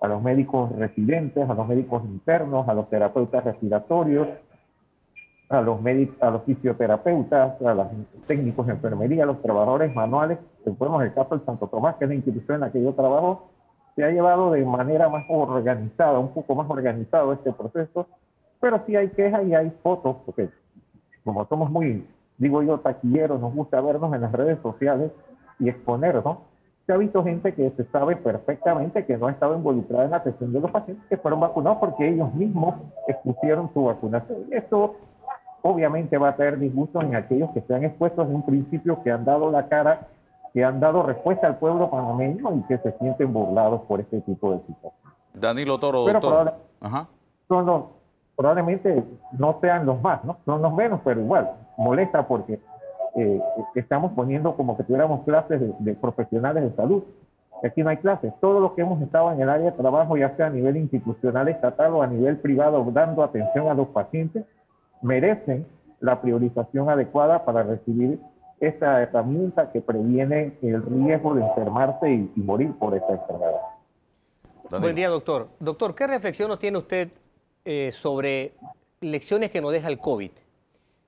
a los médicos residentes, a los médicos internos, a los terapeutas respiratorios, a los fisioterapeutas, a los técnicos de enfermería, a los trabajadores manuales. Ponemos el caso del Santo Tomás, que es la institución en la que yo trabajo, se ha llevado de manera más organizada, un poco más organizado este proceso, pero sí hay quejas y hay fotos, porque como somos muy, digo yo, taquilleros, nos gusta vernos en las redes sociales y exponernos. Se ha visto gente que se sabe perfectamente que no ha estado involucrada en la atención de los pacientes que fueron vacunados porque ellos mismos expusieron su vacunación. Y esto obviamente va a traer disgustos en aquellos que se han expuesto desde un principio, que han dado la cara, que han dado respuesta al pueblo panameño y que se sienten burlados por este tipo de situaciones. Danilo Toro, pero doctor. Probablemente no sean los más, ¿no? Son los menos, pero igual molesta porque estamos poniendo como que tuviéramos clases de profesionales de salud. Aquí no hay clases. Todos los que hemos estado en el área de trabajo, ya sea a nivel institucional, estatal o a nivel privado, dando atención a los pacientes, merecen la priorización adecuada para recibir esta herramienta que previene el riesgo de enfermarse y morir por esta enfermedad. Buen día, doctor. Doctor, ¿qué reflexión nos tiene usted sobre lecciones que nos deja el COVID?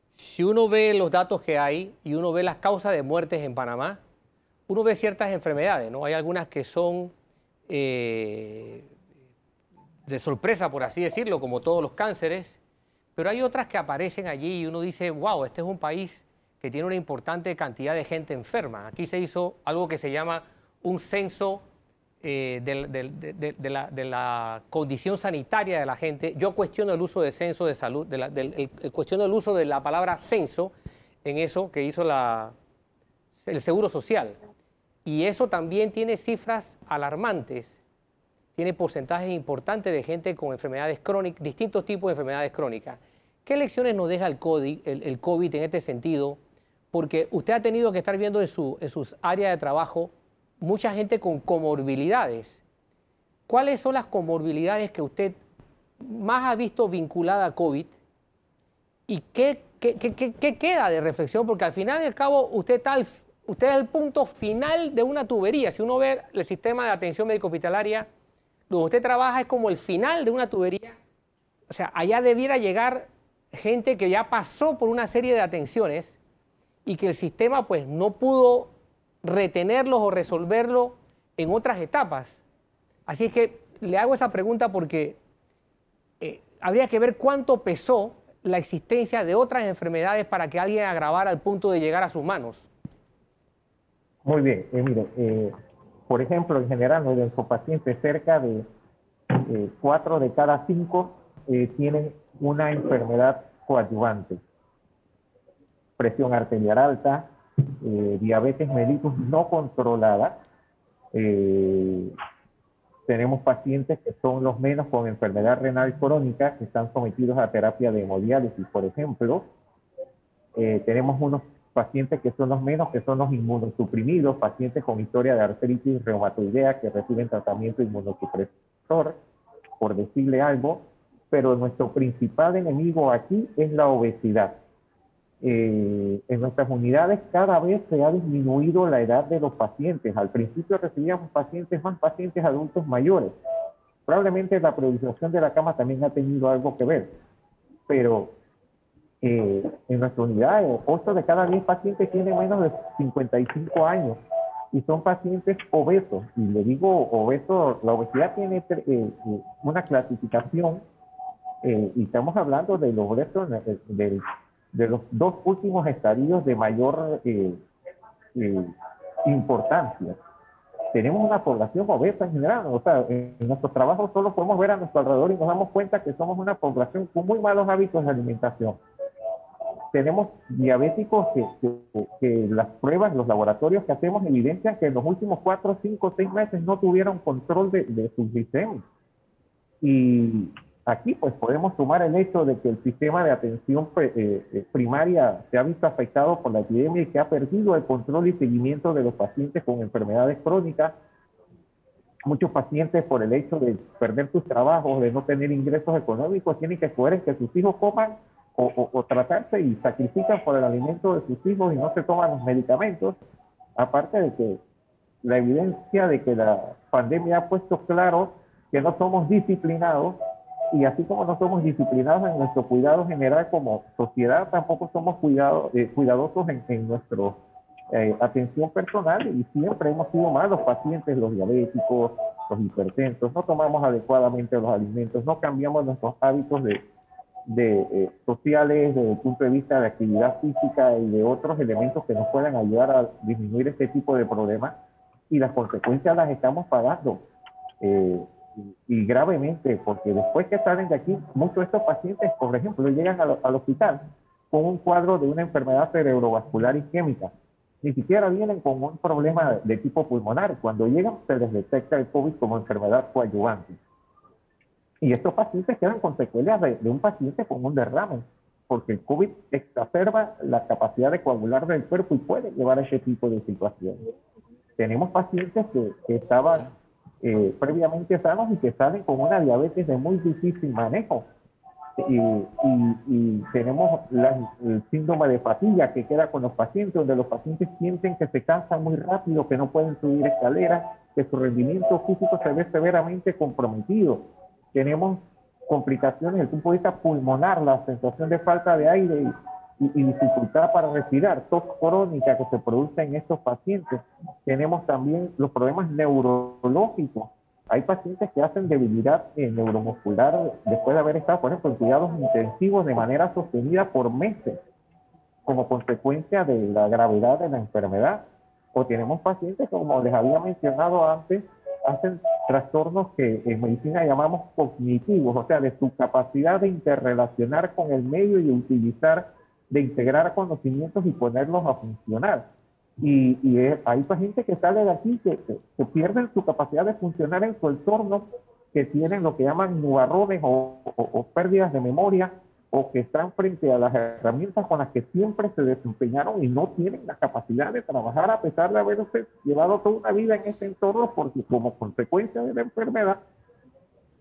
Si uno ve los datos que hay y uno ve las causas de muertes en Panamá, uno ve ciertas enfermedades, ¿no? Hay algunas que son de sorpresa, por así decirlo, como todos los cánceres, pero hay otras que aparecen allí y uno dice, wow, este es un país que tiene una importante cantidad de gente enferma. Aquí se hizo algo que se llama un censo de la condición sanitaria de la gente. Yo cuestiono el uso de censo de salud, cuestiono el uso de la palabra censo en eso que hizo el Seguro Social. Y eso también tiene cifras alarmantes, tiene porcentajes importantes de gente con enfermedades crónicas, distintos tipos de enfermedades crónicas. ¿Qué lecciones nos deja el COVID en este sentido? Porque usted ha tenido que estar viendo en sus áreas de trabajo mucha gente con comorbilidades. ¿Cuáles son las comorbilidades que usted más ha visto vinculada a COVID? ¿Y qué queda de reflexión? Porque al final y al cabo usted es el punto final de una tubería. Si uno ve el sistema de atención médico-hospitalaria, donde usted trabaja es como el final de una tubería. O sea, allá debiera llegar gente que ya pasó por una serie de atenciones y que el sistema pues no pudo retenerlos o resolverlo en otras etapas. Así es que le hago esa pregunta porque habría que ver cuánto pesó la existencia de otras enfermedades para que alguien agravara al punto de llegar a sus manos. Muy bien, mire, por ejemplo, en general, nuestros pacientes, cerca de 4 de cada 5 tienen una enfermedad coadyuvante. Presión arterial alta, diabetes mellitus no controlada. Tenemos pacientes que son los menos con enfermedad renal crónica, que están sometidos a terapia de hemodiálisis, por ejemplo. Tenemos unos pacientes que son los menos, que son los inmunosuprimidos, pacientes con historia de artritis reumatoidea que reciben tratamiento inmunosupresor. por decirle algo, pero nuestro principal enemigo aquí es la obesidad. En nuestras unidades cada vez se ha disminuido la edad de los pacientes. Al principio recibíamos más pacientes adultos mayores. Probablemente la priorización de la cama también ha tenido algo que ver, pero en nuestra unidad 8 de cada 10 pacientes tienen menos de 55 años y son pacientes obesos. Y le digo obeso, la obesidad tiene una clasificación y estamos hablando de los obesos de los 2 últimos estadios de mayor importancia. Tenemos una población obesa en general, o sea, en nuestros trabajos solo podemos ver a nuestro alrededor y nos damos cuenta que somos una población con muy malos hábitos de alimentación. Tenemos diabéticos que las pruebas, los laboratorios que hacemos evidencian que en los últimos 4, 5, 6 meses no tuvieron control de su glicemia. Y aquí pues podemos sumar el hecho de que el sistema de atención primaria se ha visto afectado por la epidemia y que ha perdido el control y seguimiento de los pacientes con enfermedades crónicas. Muchos pacientes, por el hecho de perder sus trabajos, de no tener ingresos económicos, tienen que escoger que sus hijos coman o tratarse y sacrifican por el alimento de sus hijos y no se toman los medicamentos. Aparte de que la evidencia de que la pandemia ha puesto claro que no somos disciplinados, y así como no somos disciplinados en nuestro cuidado general como sociedad, tampoco somos cuidadosos en nuestra atención personal, y siempre hemos sido más los pacientes, los diabéticos, los hipertensos, no tomamos adecuadamente los alimentos, no cambiamos nuestros hábitos sociales desde el punto de vista de actividad física y de otros elementos que nos puedan ayudar a disminuir este tipo de problemas, y las consecuencias las estamos pagando. Y gravemente, porque después que salen de aquí, muchos de estos pacientes, por ejemplo, llegan al hospital con un cuadro de una enfermedad cerebrovascular isquémica. Ni siquiera vienen con un problema de tipo pulmonar. Cuando llegan, se les detecta el COVID como enfermedad coadyuvante. Y estos pacientes quedan con secuelas de un paciente con un derrame, porque el COVID exacerba la capacidad de coagular del cuerpo y puede llevar a ese tipo de situaciones. Tenemos pacientes que estaban previamente sanos y que salen con una diabetes de muy difícil manejo. Y tenemos el síndrome de fatiga que queda con los pacientes, donde los pacientes sienten que se cansan muy rápido, que no pueden subir escaleras, que su rendimiento físico se ve severamente comprometido. Tenemos complicaciones desde el punto de vista pulmonar, la sensación de falta de aire y dificultad para respirar, tos crónica que se produce en estos pacientes. Tenemos también los problemas neurológicos. Hay pacientes que hacen debilidad neuromuscular después de haber estado, por ejemplo, en cuidados intensivos de manera sostenida por meses, como consecuencia de la gravedad de la enfermedad. O tenemos pacientes, como les había mencionado antes, hacen trastornos que en medicina llamamos cognitivos, o sea, de su capacidad de interrelacionar con el medio y de integrar conocimientos y ponerlos a funcionar. Y hay pacientes que salen de aquí que pierden su capacidad de funcionar en su entorno, que tienen lo que llaman nubarrones o pérdidas de memoria, o que están frente a las herramientas con las que siempre se desempeñaron y no tienen la capacidad de trabajar a pesar de haberse llevado toda una vida en ese entorno, porque como consecuencia de la enfermedad,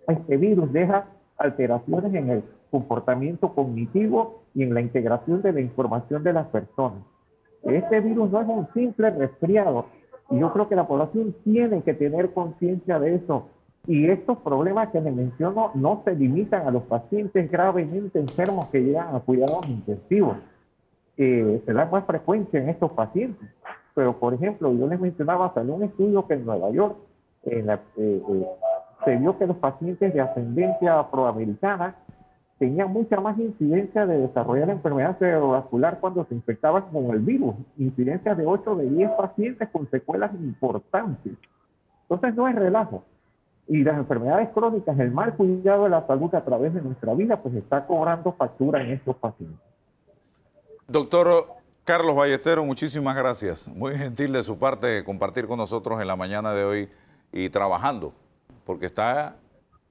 este virus deja alteraciones en el comportamiento cognitivo y en la integración de la información de las personas. Este virus no es un simple resfriado, y yo creo que la población tiene que tener conciencia de eso. Y estos problemas que les menciono no se limitan a los pacientes gravemente enfermos que llegan a cuidados intensivos. Se da más frecuencia en estos pacientes. Pero, por ejemplo, yo les mencionaba, salió un estudio que en Nueva York se vio que los pacientes de ascendencia afroamericana tenían mucha más incidencia de desarrollar enfermedad cerebrovascular cuando se infectaban con el virus. Incidencias de 8 de 10 pacientes con secuelas importantes. Entonces no es relajo. Y las enfermedades crónicas, el mal cuidado de la salud a través de nuestra vida, pues está cobrando factura en estos pacientes. Doctor Carlos Ballesteros, muchísimas gracias. Muy gentil de su parte compartir con nosotros en la mañana de hoy y trabajando, porque está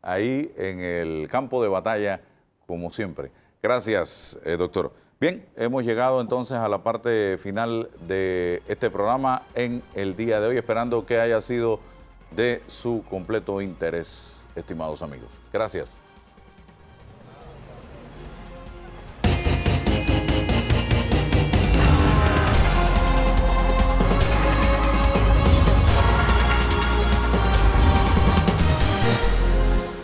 ahí en el campo de batalla como siempre. Gracias, doctor. Bien, hemos llegado entonces a la parte final de este programa en el día de hoy, esperando que haya sido de su completo interés. estimados amigos. Gracias.